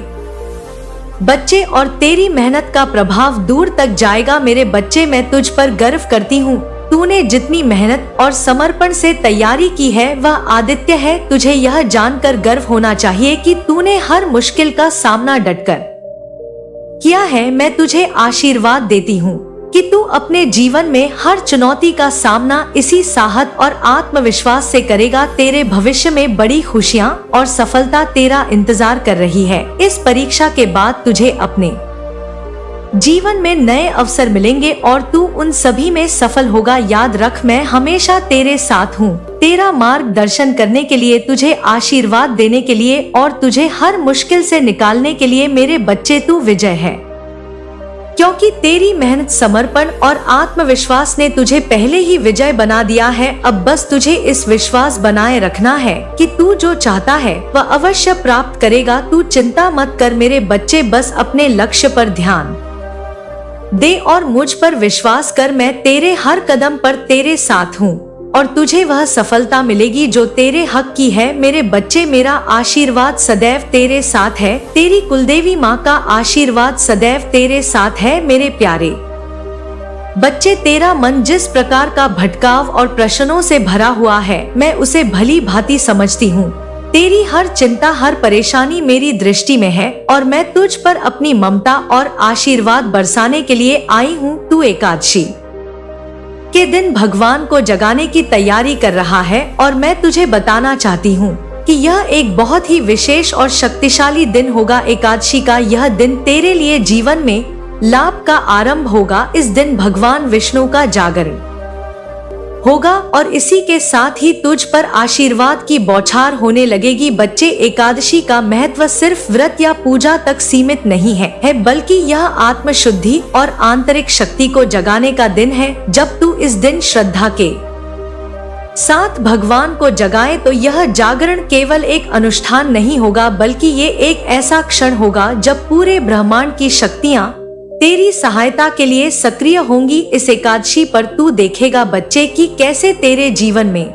बच्चे, और तेरी मेहनत का प्रभाव दूर तक जाएगा। मेरे बच्चे, मैं तुझ पर गर्व करती हूँ। तूने जितनी मेहनत और समर्पण से तैयारी की है वह आदित्य है। तुझे यह जानकर गर्व होना चाहिए कि तूने हर मुश्किल का सामना डटकर किया है। मैं तुझे आशीर्वाद देती हूँ कि तू अपने जीवन में हर चुनौती का सामना इसी साहस और आत्मविश्वास से करेगा। तेरे भविष्य में बड़ी खुशियाँ और सफलता तेरा इंतजार कर रही है। इस परीक्षा के बाद तुझे अपने जीवन में नए अवसर मिलेंगे और तू उन सभी में सफल होगा। याद रख, मैं हमेशा तेरे साथ हूँ, तेरा मार्गदर्शन करने के लिए, तुझे आशीर्वाद देने के लिए और तुझे हर मुश्किल से निकालने के लिए। मेरे बच्चे, तू विजय है, क्योंकि तेरी मेहनत, समर्पण और आत्मविश्वास ने तुझे पहले ही विजय बना दिया है। अब बस तुझे इस विश्वास बनाए रखना है कि तू जो चाहता है वह अवश्य प्राप्त करेगा। तू चिंता मत कर मेरे बच्चे, बस अपने लक्ष्य पर ध्यान दे और मुझ पर विश्वास कर। मैं तेरे हर कदम पर तेरे साथ हूँ और तुझे वह सफलता मिलेगी जो तेरे हक की है। मेरे बच्चे, मेरा आशीर्वाद सदैव तेरे साथ है। तेरी कुलदेवी माँ का आशीर्वाद सदैव तेरे साथ है। मेरे प्यारे बच्चे, तेरा मन जिस प्रकार का भटकाव और प्रश्नों से भरा हुआ है, मैं उसे भली भांति समझती हूँ। तेरी हर चिंता, हर परेशानी मेरी दृष्टि में है और मैं तुझ पर अपनी ममता और आशीर्वाद बरसाने के लिए आई हूँ। तू एकादशी के दिन भगवान को जगाने की तैयारी कर रहा है और मैं तुझे बताना चाहती हूँ कि यह एक बहुत ही विशेष और शक्तिशाली दिन होगा। एकादशी का यह दिन तेरे लिए जीवन में लाभ का आरंभ होगा। इस दिन भगवान विष्णु का जागरण होगा और इसी के साथ ही तुझ पर आशीर्वाद की बौछार होने लगेगी। बच्चे, एकादशी का महत्व सिर्फ व्रत या पूजा तक सीमित नहीं है, बल्कि यह आत्मशुद्धि और आंतरिक शक्ति को जगाने का दिन है। जब तू इस दिन श्रद्धा के साथ भगवान को जगाए तो यह जागरण केवल एक अनुष्ठान नहीं होगा, बल्कि ये एक ऐसा क्षण होगा जब पूरे ब्रह्मांड की शक्तियाँ तेरी सहायता के लिए सक्रिय होंगी। इस एकादशी पर तू देखेगा बच्चे कि कैसे तेरे जीवन में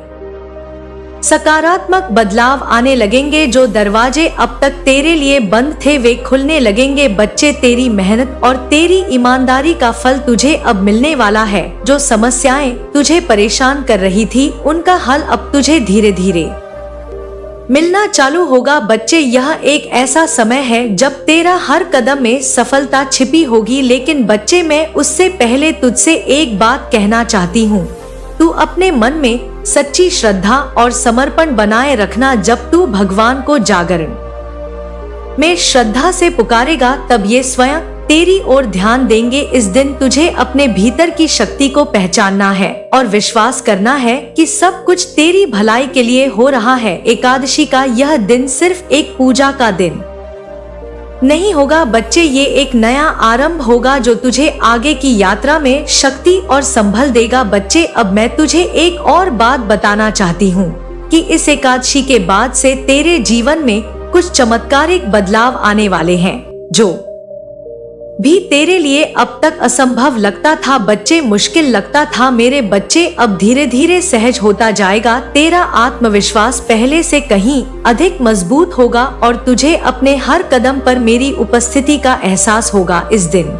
सकारात्मक बदलाव आने लगेंगे। जो दरवाजे अब तक तेरे लिए बंद थे वे खुलने लगेंगे। बच्चे, तेरी मेहनत और तेरी ईमानदारी का फल तुझे अब मिलने वाला है। जो समस्याएं तुझे परेशान कर रही थी उनका हल अब तुझे धीरे धीरे मिलना चालू होगा। बच्चे, यह एक ऐसा समय है जब तेरा हर कदम में सफलता छिपी होगी। लेकिन बच्चे, मैं उससे पहले तुझसे एक बात कहना चाहती हूँ। तू अपने मन में सच्ची श्रद्धा और समर्पण बनाए रखना। जब तू भगवान को जागरण में श्रद्धा से पुकारेगा तब ये स्वयं तेरी ओर ध्यान देंगे। इस दिन तुझे अपने भीतर की शक्ति को पहचानना है और विश्वास करना है कि सब कुछ तेरी भलाई के लिए हो रहा है। एकादशी का यह दिन सिर्फ एक पूजा का दिन नहीं होगा बच्चे, ये एक नया आरंभ होगा जो तुझे आगे की यात्रा में शक्ति और संभल देगा। बच्चे, अब मैं तुझे एक और बात बताना चाहती हूँ कि इस एकादशी के बाद से तेरे जीवन में कुछ चमत्कारिक बदलाव आने वाले हैं जो भी तेरे लिए अब तक असंभव लगता था बच्चे, मुश्किल लगता था मेरे बच्चे, अब धीरे धीरे सहज होता जाएगा। तेरा आत्मविश्वास पहले से कहीं अधिक मजबूत होगा और तुझे अपने हर कदम पर मेरी उपस्थिति का एहसास होगा। इस दिन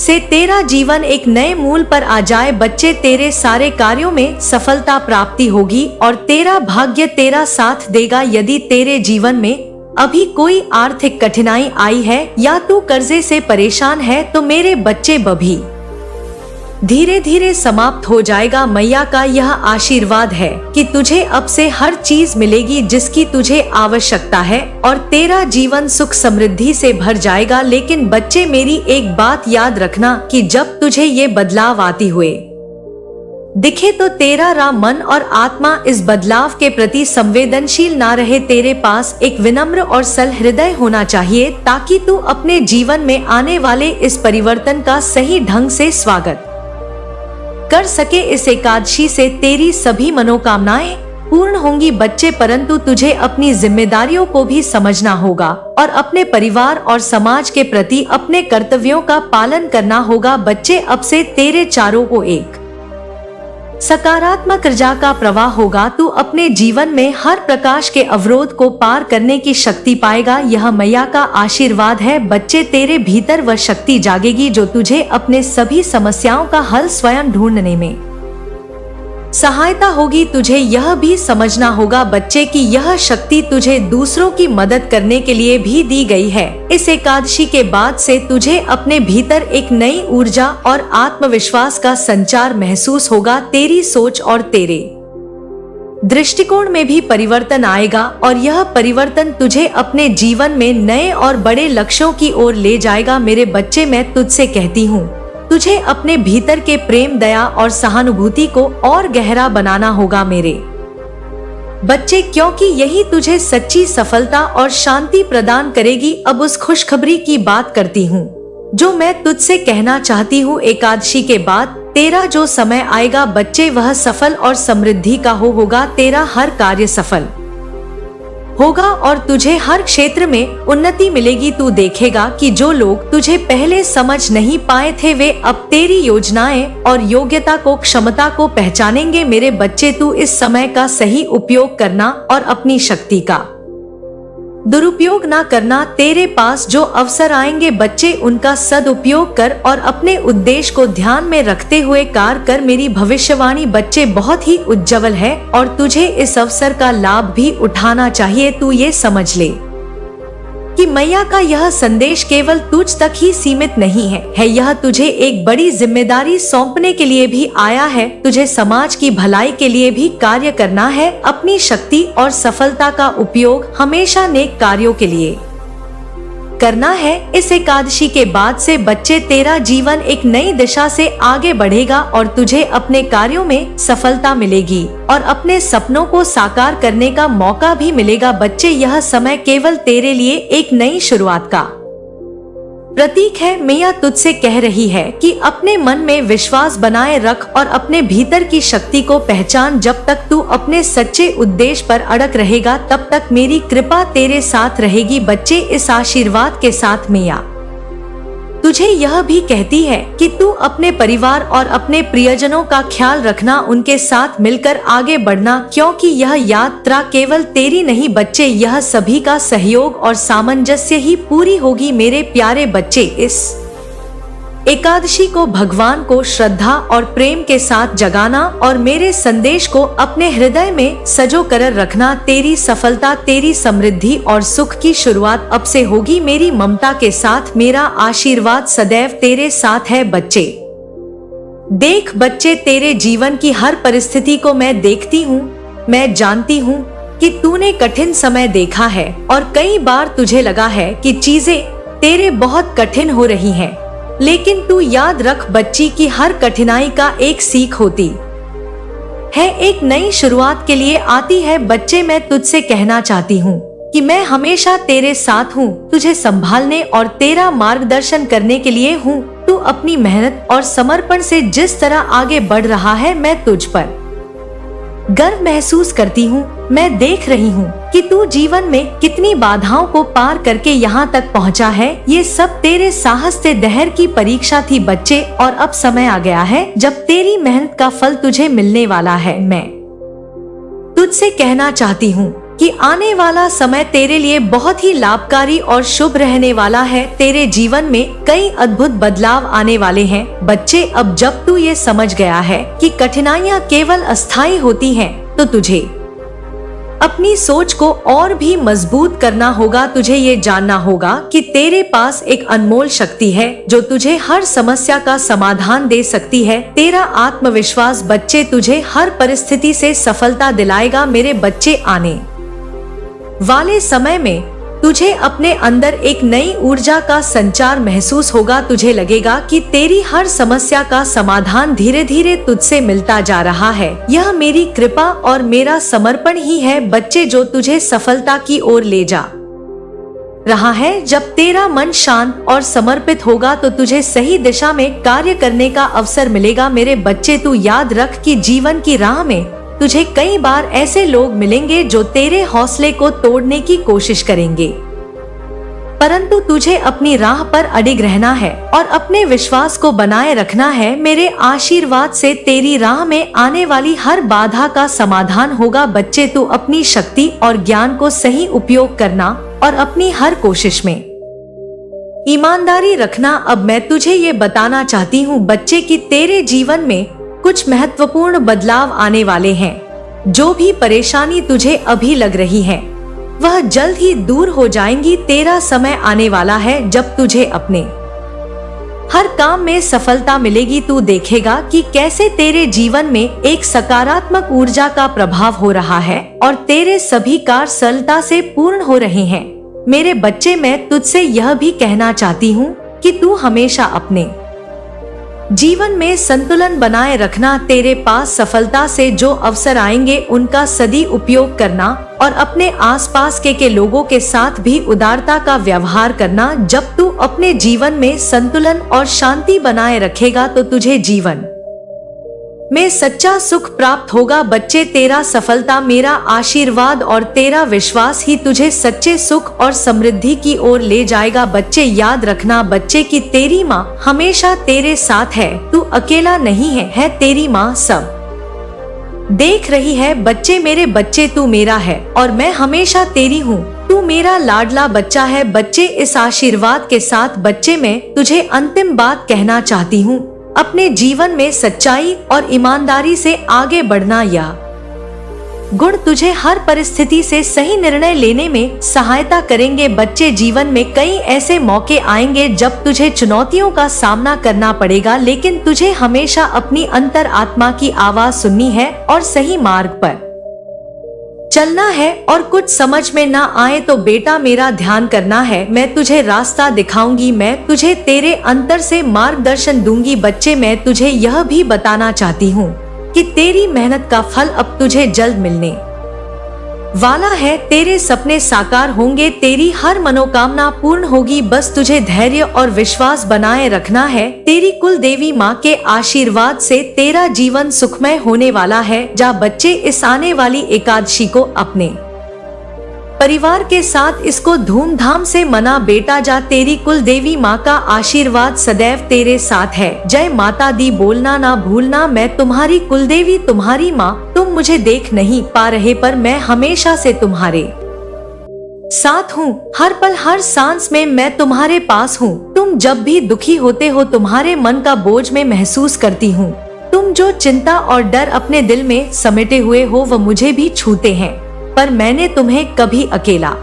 से तेरा जीवन एक नए मूल पर आ जाए बच्चे, तेरे सारे कार्यों में सफलता प्राप्ति होगी और तेरा भाग्य तेरा साथ देगा। यदि तेरे जीवन में अभी कोई आर्थिक कठिनाई आई है या तू कर्जे से परेशान है तो मेरे बच्चे भी धीरे धीरे समाप्त हो जाएगा। मैया का यह आशीर्वाद है कि तुझे अब से हर चीज मिलेगी जिसकी तुझे आवश्यकता है और तेरा जीवन सुख समृद्धि से भर जाएगा। लेकिन बच्चे मेरी एक बात याद रखना कि जब तुझे ये बदलाव आती हुए दिखे तो तेरा मन और आत्मा इस बदलाव के प्रति संवेदनशील ना रहे। तेरे पास एक विनम्र और सल हृदय होना चाहिए ताकि तू अपने जीवन में आने वाले इस परिवर्तन का सही ढंग से स्वागत कर सके। इस एकादशी से तेरी सभी मनोकामनाएं पूर्ण होंगी बच्चे, परंतु तुझे अपनी जिम्मेदारियों को भी समझना होगा और अपने परिवार और समाज के प्रति अपने कर्तव्यों का पालन करना होगा बच्चे। अब से तेरे चारों को एक सकारात्मक ऊर्जा का प्रवाह होगा। तू अपने जीवन में हर प्रकाश के अवरोध को पार करने की शक्ति पाएगा। यह मैया का आशीर्वाद है बच्चे, तेरे भीतर वह शक्ति जागेगी जो तुझे अपने सभी समस्याओं का हल स्वयं ढूंढने में सहायता होगी। तुझे यह भी समझना होगा बच्चे कि यह शक्ति तुझे दूसरों की मदद करने के लिए भी दी गई है। इस एकादशी के बाद से तुझे अपने भीतर एक नई ऊर्जा और आत्मविश्वास का संचार महसूस होगा। तेरी सोच और तेरे दृष्टिकोण में भी परिवर्तन आएगा और यह परिवर्तन तुझे अपने जीवन में नए और बड़े लक्ष्यों की ओर ले जाएगा। मेरे बच्चे, मैं तुझसे कहती हूँ, तुझे अपने भीतर के प्रेम, दया और सहानुभूति को और गहरा बनाना होगा मेरे बच्चे, क्योंकि यही तुझे सच्ची सफलता और शांति प्रदान करेगी। अब उस खुशखबरी की बात करती हूँ जो मैं तुझसे कहना चाहती हूँ। एकादशी के बाद तेरा जो समय आएगा बच्चे, वह सफल और समृद्धि का होगा। तेरा हर कार्य सफल होगा और तुझे हर क्षेत्र में उन्नति मिलेगी। तू देखेगा कि जो लोग तुझे पहले समझ नहीं पाए थे वे अब तेरी योजनाएं और योग्यता को, क्षमता को पहचानेंगे। मेरे बच्चे, तू इस समय का सही उपयोग करना और अपनी शक्ति का दुरुपयोग ना करना। तेरे पास जो अवसर आएंगे बच्चे, उनका सदुपयोग कर और अपने उद्देश्य को ध्यान में रखते हुए कार्य कर। मेरी भविष्यवाणी बच्चे बहुत ही उज्जवल है और तुझे इस अवसर का लाभ भी उठाना चाहिए। तू ये समझ ले कि मैया का यह संदेश केवल तुझ तक ही सीमित नहीं है, यह तुझे एक बड़ी जिम्मेदारी सौंपने के लिए भी आया है। तुझे समाज की भलाई के लिए भी कार्य करना है। अपनी शक्ति और सफलता का उपयोग हमेशा नेक कार्यों के लिए करना है। इस एकादशी के बाद से बच्चे, तेरा जीवन एक नई दिशा से आगे बढ़ेगा और तुझे अपने कार्यों में सफलता मिलेगी और अपने सपनों को साकार करने का मौका भी मिलेगा। बच्चे, यह समय केवल तेरे लिए एक नई शुरुआत का प्रतीक है। मैया तुझसे कह रही है कि अपने मन में विश्वास बनाए रख और अपने भीतर की शक्ति को पहचान। जब तक तू अपने सच्चे उद्देश्य पर अड़क रहेगा तब तक मेरी कृपा तेरे साथ रहेगी। बच्चे, इस आशीर्वाद के साथ मैया तुझे यह भी कहती है कि तू अपने परिवार और अपने प्रियजनों का ख्याल रखना, उनके साथ मिलकर आगे बढ़ना, क्योंकि यह यात्रा केवल तेरी नहीं बच्चे, यह सभी का सहयोग और सामंजस्य ही पूरी होगी। मेरे प्यारे बच्चे, इस एकादशी को भगवान को श्रद्धा और प्रेम के साथ जगाना और मेरे संदेश को अपने हृदय में सजो कर रखना। तेरी सफलता, तेरी समृद्धि और सुख की शुरुआत अब से होगी। मेरी ममता के साथ मेरा आशीर्वाद सदैव तेरे साथ है। बच्चे, देख बच्चे, तेरे जीवन की हर परिस्थिति को मैं देखती हूँ। मैं जानती हूँ कि तूने कठिन समय देखा है और कई बार तुझे लगा है कि चीजें तेरे बहुत कठिन हो रही हैं। लेकिन तू याद रख बच्ची कि हर कठिनाई का एक सीख होती है, एक नई शुरुआत के लिए आती है। बच्चे, मैं तुझसे कहना चाहती हूँ कि मैं हमेशा तेरे साथ हूँ, तुझे संभालने और तेरा मार्गदर्शन करने के लिए हूँ। तू अपनी मेहनत और समर्पण से जिस तरह आगे बढ़ रहा है, मैं तुझ पर गर्व महसूस करती हूँ। मैं देख रही हूँ कि तू जीवन में कितनी बाधाओं को पार करके यहाँ तक पहुँचा है। ये सब तेरे साहस से दहर की परीक्षा थी बच्चे, और अब समय आ गया है जब तेरी मेहनत का फल तुझे मिलने वाला है। मैं तुझसे कहना चाहती हूँ कि आने वाला समय तेरे लिए बहुत ही लाभकारी और शुभ रहने वाला है। तेरे जीवन में कई अद्भुत बदलाव आने वाले हैं बच्चे। अब जब तू ये समझ गया है कि कठिनाइयाँ केवल अस्थायी होती हैं, तो तुझे अपनी सोच को और भी मजबूत करना होगा। तुझे ये जानना होगा कि तेरे पास एक अनमोल शक्ति है जो तुझे हर समस्या का समाधान दे सकती है। तेरा आत्मविश्वास बच्चे तुझे हर परिस्थिति से सफलता दिलाएगा। मेरे बच्चे, आने वाले समय में तुझे अपने अंदर एक नई ऊर्जा का संचार महसूस होगा। तुझे लगेगा कि तेरी हर समस्या का समाधान धीरे धीरे तुझसे मिलता जा रहा है। यह मेरी कृपा और मेरा समर्पण ही है बच्चे, जो तुझे सफलता की ओर ले जा रहा है। जब तेरा मन शांत और समर्पित होगा तो तुझे सही दिशा में कार्य करने का अवसर मिलेगा। मेरे बच्चे, तू याद रख कि जीवन की राह में तुझे कई बार ऐसे लोग मिलेंगे जो तेरे हौसले को तोड़ने की कोशिश करेंगे, परंतु तुझे अपनी राह पर अडिग रहना है और अपने विश्वास को बनाए रखना है। मेरे आशीर्वाद से तेरी राह में आने वाली हर बाधा का समाधान होगा बच्चे। तू अपनी शक्ति और ज्ञान को सही उपयोग करना और अपनी हर कोशिश में ईमानदारी रखना। अब मैं तुझे ये बताना चाहती हूँ बच्चे कि तेरे जीवन में कुछ महत्वपूर्ण बदलाव आने वाले हैं। जो भी परेशानी तुझे अभी लग रही है वह जल्द ही दूर हो जाएंगी। तेरा समय आने वाला है जब तुझे अपने हर काम में सफलता मिलेगी। तू देखेगा कि कैसे तेरे जीवन में एक सकारात्मक ऊर्जा का प्रभाव हो रहा है और तेरे सभी कार्य सरलता से पूर्ण हो रहे हैं। मेरे बच्चे, मैं तुझसे यह भी कहना चाहती हूँ कि तू हमेशा अपने जीवन में संतुलन बनाए रखना। तेरे पास सफलता से जो अवसर आएंगे उनका सदी उपयोग करना और अपने आसपास के लोगों के साथ भी उदारता का व्यवहार करना। जब तू अपने जीवन में संतुलन और शांति बनाए रखेगा तो तुझे जीवन में सच्चा सुख प्राप्त होगा बच्चे। तेरा सफलता मेरा आशीर्वाद और तेरा विश्वास ही तुझे सच्चे सुख और समृद्धि की ओर ले जाएगा बच्चे। याद रखना बच्चे कि तेरी माँ हमेशा तेरे साथ है। तू अकेला नहीं है, तेरी माँ सब देख रही है बच्चे। मेरे बच्चे, तू मेरा है और मैं हमेशा तेरी हूँ। तू मेरा लाडला बच्चा है बच्चे। इस आशीर्वाद के साथ बच्चे, मैं तुझे अंतिम बात कहना चाहती हूँ, अपने जीवन में सच्चाई और ईमानदारी से आगे बढ़ना। यह गुण तुझे हर परिस्थिति से सही निर्णय लेने में सहायता करेंगे बच्चे। जीवन में कई ऐसे मौके आएंगे जब तुझे चुनौतियों का सामना करना पड़ेगा, लेकिन तुझे हमेशा अपनी अंतर आत्मा की आवाज सुननी है और सही मार्ग पर चलना है। और कुछ समझ में ना आए तो बेटा मेरा ध्यान करना है, मैं तुझे रास्ता दिखाऊंगी, मैं तुझे तेरे अंतर से मार्गदर्शन दूंगी बच्चे। मैं तुझे यह भी बताना चाहती हूँ कि तेरी मेहनत का फल अब तुझे जल्द मिलने वाला है। तेरे सपने साकार होंगे, तेरी हर मनोकामना पूर्ण होगी। बस तुझे धैर्य और विश्वास बनाए रखना है। तेरी कुल देवी माँ के आशीर्वाद से तेरा जीवन सुखमय होने वाला है। जा बच्चे, इस आने वाली एकादशी को अपने परिवार के साथ इसको धूमधाम से मना बेटा। जा, तेरी कुल देवी माँ का आशीर्वाद सदैव तेरे साथ है। जय माता दी बोलना ना भूलना। मैं तुम्हारी कुलदेवी, तुम्हारी माँ। तुम मुझे देख नहीं पा रहे पर मैं हमेशा से तुम्हारे साथ हूँ। हर पल हर सांस में मैं तुम्हारे पास हूँ। तुम जब भी दुखी होते हो, तुम्हारे मन का बोझ में महसूस करती हूँ। तुम जो चिंता और डर अपने दिल में समेटे हुए हो वह मुझे भी छूते हैं, पर मैंने तुम्हें कभी अकेला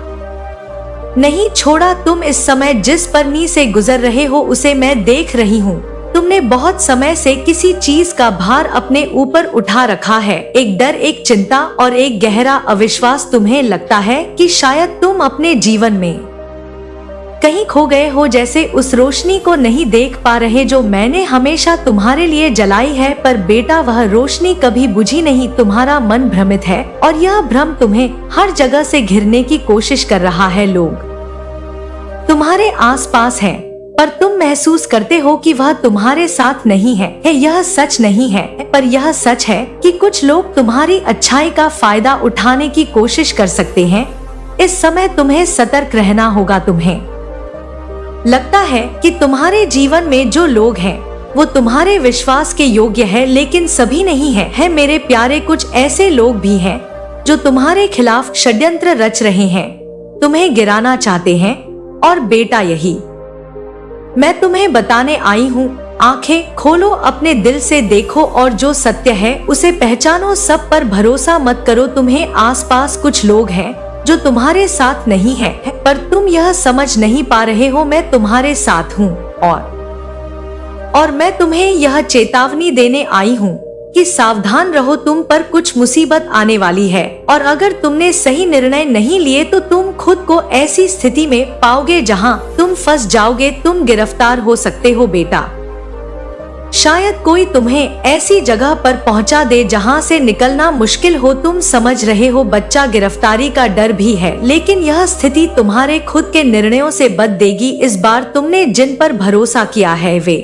नहीं छोड़ा। तुम इस समय जिस परनी से गुजर रहे हो उसे मैं देख रही हूँ। तुमने बहुत समय से किसी चीज का भार अपने ऊपर उठा रखा है। एक डर, एक चिंता और एक गहरा अविश्वास। तुम्हें लगता है कि शायद तुम अपने जीवन में कहीं खो गए हो, जैसे उस रोशनी को नहीं देख पा रहे जो मैंने हमेशा तुम्हारे लिए जलाई है। पर बेटा, वह रोशनी कभी बुझी नहीं। तुम्हारा मन भ्रमित है और यह भ्रम तुम्हें हर जगह से घिरने की कोशिश कर रहा है। लोग तुम्हारे आसपास हैं, पर तुम महसूस करते हो कि वह तुम्हारे साथ नहीं है। यह सच नहीं है, पर यह सच है कि कुछ लोग तुम्हारी अच्छाई का फायदा उठाने की कोशिश कर सकते हैं। इस समय तुम्हें सतर्क रहना होगा। तुम्हें लगता है कि तुम्हारे जीवन में जो लोग हैं वो तुम्हारे विश्वास के योग्य है, लेकिन सभी नहीं है मेरे प्यारे। कुछ ऐसे लोग भी हैं जो तुम्हारे खिलाफ षड्यंत्र रच रहे हैं, तुम्हें गिराना चाहते हैं। और बेटा, यही मैं तुम्हें बताने आई हूँ। आंखें खोलो, अपने दिल से देखो और जो सत्य है उसे पहचानो। सब पर भरोसा मत करो। तुम्हें आसपास कुछ लोग हैं जो तुम्हारे साथ नहीं है, पर तुम यह समझ नहीं पा रहे हो। मैं तुम्हारे साथ हूँ और मैं तुम्हें यह चेतावनी देने आई हूँ कि सावधान रहो, तुम पर कुछ मुसीबत आने वाली है। और अगर तुमने सही निर्णय नहीं लिए तो तुम खुद को ऐसी स्थिति में पाओगे जहां तुम फंस जाओगे। तुम गिरफ्तार हो सकते हो बेटा। शायद कोई तुम्हें ऐसी जगह पर पहुंचा दे जहां से निकलना मुश्किल हो। तुम समझ रहे हो बच्चा, गिरफ्तारी का डर भी है, लेकिन यह स्थिति तुम्हारे खुद के निर्णयों से बद देगी। इस बार तुमने जिन पर भरोसा किया है वे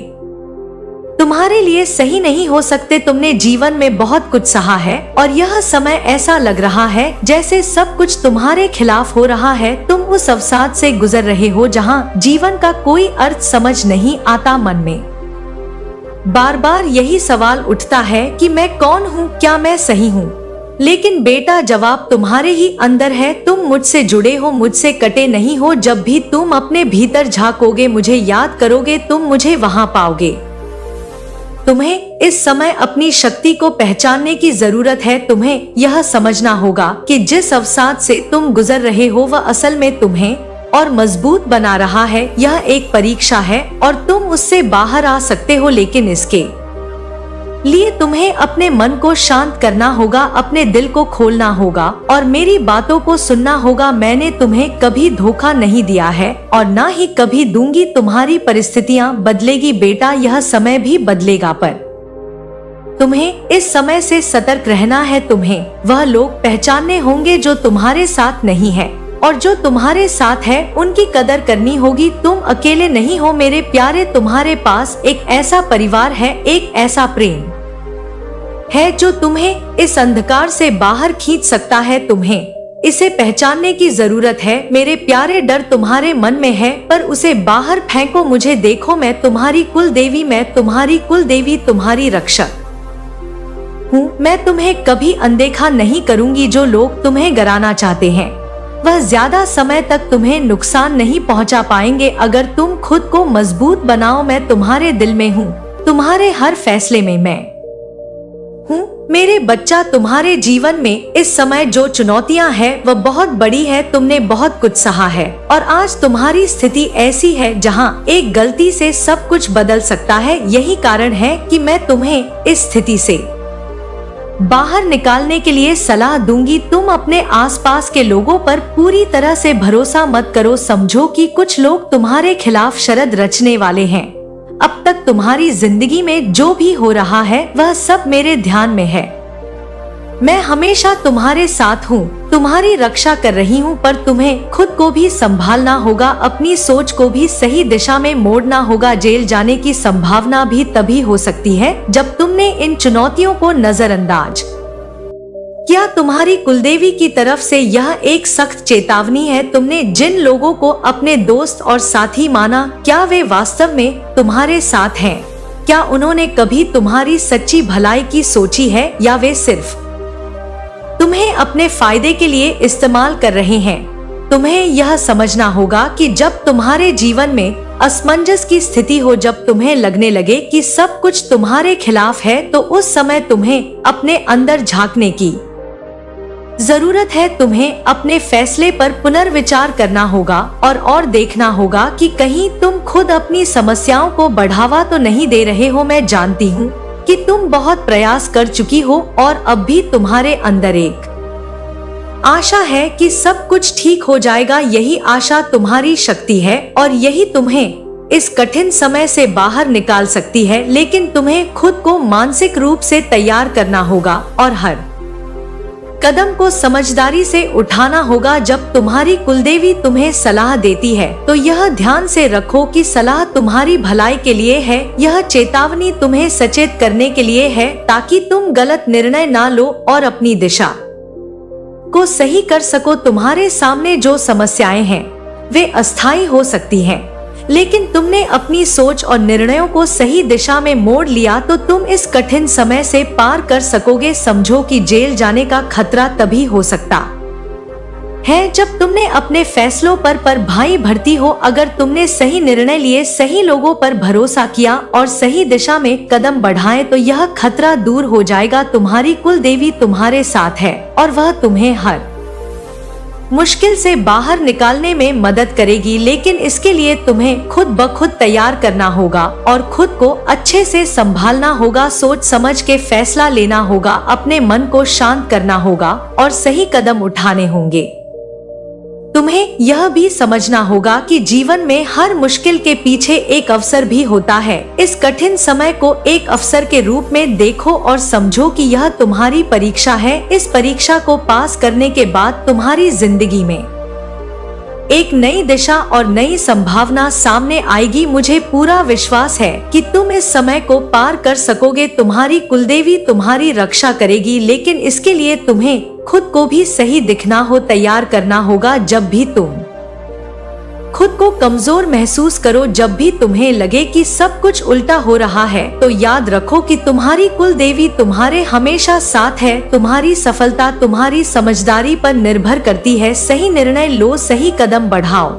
तुम्हारे लिए सही नहीं हो सकते। तुमने जीवन में बहुत कुछ सहा है और यह समय ऐसा लग रहा है जैसे सब कुछ तुम्हारे खिलाफ हो रहा है। तुम उस अवसाद से गुजर रहे हो जहां जीवन का कोई अर्थ समझ नहीं आता। मन में बार बार यही सवाल उठता है कि मैं कौन हूँ, क्या मैं सही हूँ? लेकिन बेटा, जवाब तुम्हारे ही अंदर है। तुम मुझसे जुड़े हो, मुझसे कटे नहीं हो। जब भी तुम अपने भीतर झांकोगे, मुझे याद करोगे, तुम मुझे वहां पाओगे। तुम्हें इस समय अपनी शक्ति को पहचानने की जरूरत है। तुम्हें यह समझना होगा कि जिस अवसाद से तुम गुजर रहे हो वह असल में तुम्हें और मजबूत बना रहा है। यह एक परीक्षा है और तुम उससे बाहर आ सकते हो, लेकिन इसके लिए तुम्हें अपने मन को शांत करना होगा, अपने दिल को खोलना होगा और मेरी बातों को सुनना होगा। मैंने तुम्हें कभी धोखा नहीं दिया है और ना ही कभी दूंगी। तुम्हारी परिस्थितियां बदलेगी बेटा, यह समय भी बदलेगा, पर तुम्हें इस समय से सतर्क रहना है। तुम्हें वह लोग पहचानने होंगे जो तुम्हारे साथ नहीं है, और जो तुम्हारे साथ है उनकी कदर करनी होगी। तुम अकेले नहीं हो मेरे प्यारे। तुम्हारे पास एक ऐसा परिवार है, एक ऐसा प्रेम है जो तुम्हें इस अंधकार से बाहर खींच सकता है। तुम्हें इसे पहचानने की जरूरत है मेरे प्यारे। डर तुम्हारे मन में है, पर उसे बाहर फेंको। मुझे देखो, मैं तुम्हारी कुल देवी, मैं तुम्हारी कुल देवी, तुम्हारी रक्षक हूँ। मैं तुम्हें कभी अनदेखा नहीं करूँगी। जो लोग तुम्हें गिराना चाहते हैं वह ज्यादा समय तक तुम्हें नुकसान नहीं पहुंचा पाएंगे अगर तुम खुद को मजबूत बनाओ। मैं तुम्हारे दिल में हूँ, तुम्हारे हर फैसले में मैं हूँ मेरे बच्चा। तुम्हारे जीवन में इस समय जो चुनौतियाँ हैं वह बहुत बड़ी है। तुमने बहुत कुछ सहा है और आज तुम्हारी स्थिति ऐसी है जहाँ एक गलती से सब कुछ बदल सकता है। यही कारण है कि मैं तुम्हें इस स्थिति से बाहर निकालने के लिए सलाह दूंगी। तुम अपने आसपास के लोगों पर पूरी तरह से भरोसा मत करो। समझो कि कुछ लोग तुम्हारे खिलाफ शरद रचने वाले हैं। अब तक तुम्हारी जिंदगी में जो भी हो रहा है वह सब मेरे ध्यान में है। मैं हमेशा तुम्हारे साथ हूँ, तुम्हारी रक्षा कर रही हूँ, पर तुम्हें खुद को भी संभालना होगा, अपनी सोच को भी सही दिशा में मोड़ना होगा। जेल जाने की संभावना भी तभी हो सकती है जब तुमने इन चुनौतियों को नजरअंदाज किया। तुम्हारी कुलदेवी की तरफ से यह एक सख्त चेतावनी है। तुमने जिन लोगों को अपने दोस्त और साथी माना, क्या वे वास्तव में तुम्हारे साथ हैं? क्या उन्होंने कभी तुम्हारी सच्ची भलाई की सोची है, या वे सिर्फ तुम्हें अपने फायदे के लिए इस्तेमाल कर रहे हैं? तुम्हें यह समझना होगा कि जब तुम्हारे जीवन में असमंजस की स्थिति हो, जब तुम्हें लगने लगे कि सब कुछ तुम्हारे खिलाफ है, तो उस समय तुम्हें अपने अंदर झांकने की जरूरत है। तुम्हें अपने फैसले पर पुनर्विचार करना होगा और देखना होगा कि कहीं तुम खुद अपनी समस्याओं को बढ़ावा तो नहीं दे रहे हो। मैं जानती हूँ कि तुम बहुत प्रयास कर चुकी हो और अब भी तुम्हारे अंदर एक आशा है कि सब कुछ ठीक हो जाएगा। यही आशा तुम्हारी शक्ति है और यही तुम्हें इस कठिन समय से बाहर निकाल सकती है। लेकिन तुम्हें खुद को मानसिक रूप से तैयार करना होगा और हर कदम को समझदारी से उठाना होगा। जब तुम्हारी कुलदेवी तुम्हें सलाह देती है तो यह ध्यान से रखो कि सलाह तुम्हारी भलाई के लिए है। यह चेतावनी तुम्हें सचेत करने के लिए है ताकि तुम गलत निर्णय ना लो और अपनी दिशा को सही कर सको। तुम्हारे सामने जो समस्याएं हैं वे अस्थायी हो सकती हैं, लेकिन तुमने अपनी सोच और निर्णयों को सही दिशा में मोड़ लिया तो तुम इस कठिन समय से पार कर सकोगे। समझो कि जेल जाने का खतरा तभी हो सकता है जब तुमने अपने फैसलों पर भाई भरती हो। अगर तुमने सही निर्णय लिए, सही लोगों पर भरोसा किया और सही दिशा में कदम बढ़ाए तो यह खतरा दूर हो जाएगा। तुम्हारी कुल देवी तुम्हारे साथ है और वह तुम्हें हर मुश्किल से बाहर निकालने में मदद करेगी, लेकिन इसके लिए तुम्हें खुद ब खुद तैयार करना होगा और खुद को अच्छे से संभालना होगा। सोच समझ के फैसला लेना होगा, अपने मन को शांत करना होगा और सही कदम उठाने होंगे। तुम्हें यह भी समझना होगा कि जीवन में हर मुश्किल के पीछे एक अवसर भी होता है। इस कठिन समय को एक अवसर के रूप में देखो और समझो कि यह तुम्हारी परीक्षा है। इस परीक्षा को पास करने के बाद तुम्हारी जिंदगी में एक नई दिशा और नई संभावना सामने आएगी। मुझे पूरा विश्वास है कि तुम इस समय को पार कर सकोगे। तुम्हारी कुलदेवी तुम्हारी रक्षा करेगी, लेकिन इसके लिए तुम्हें खुद को भी सही दिखना हो, तैयार करना होगा। जब भी तुम खुद को कमजोर महसूस करो, जब भी तुम्हें लगे कि सब कुछ उल्टा हो रहा है, तो याद रखो कि तुम्हारी कुल देवी तुम्हारे हमेशा साथ है। तुम्हारी सफलता तुम्हारी समझदारी पर निर्भर करती है। सही निर्णय लो, सही कदम बढ़ाओ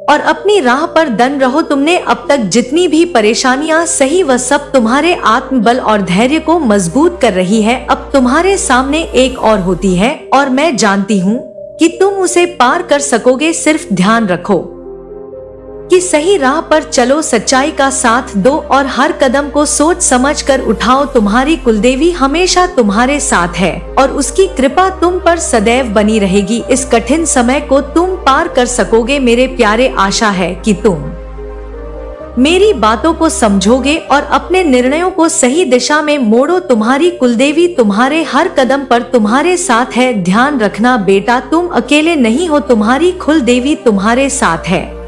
और अपनी राह पर दन रहो। तुमने अब तक जितनी भी परेशानियां सही, वह सब तुम्हारे आत्मबल और धैर्य को मजबूत कर रही है। अब तुम्हारे सामने एक और होती है और मैं जानती हूँ कि तुम उसे पार कर सकोगे। सिर्फ ध्यान रखो कि सही राह पर चलो, सच्चाई का साथ दो और हर कदम को सोच समझ कर उठाओ। तुम्हारी कुलदेवी हमेशा तुम्हारे साथ है और उसकी कृपा तुम पर सदैव बनी रहेगी। इस कठिन समय को तुम पार कर सकोगे मेरे प्यारे। आशा है कि तुम मेरी बातों को समझोगे और अपने निर्णयों को सही दिशा में मोड़ो। तुम्हारी कुलदेवी तुम्हारे हर कदम पर तुम्हारे साथ है। ध्यान रखना बेटा, तुम अकेले नहीं हो, तुम्हारी कुलदेवी तुम्हारे साथ है।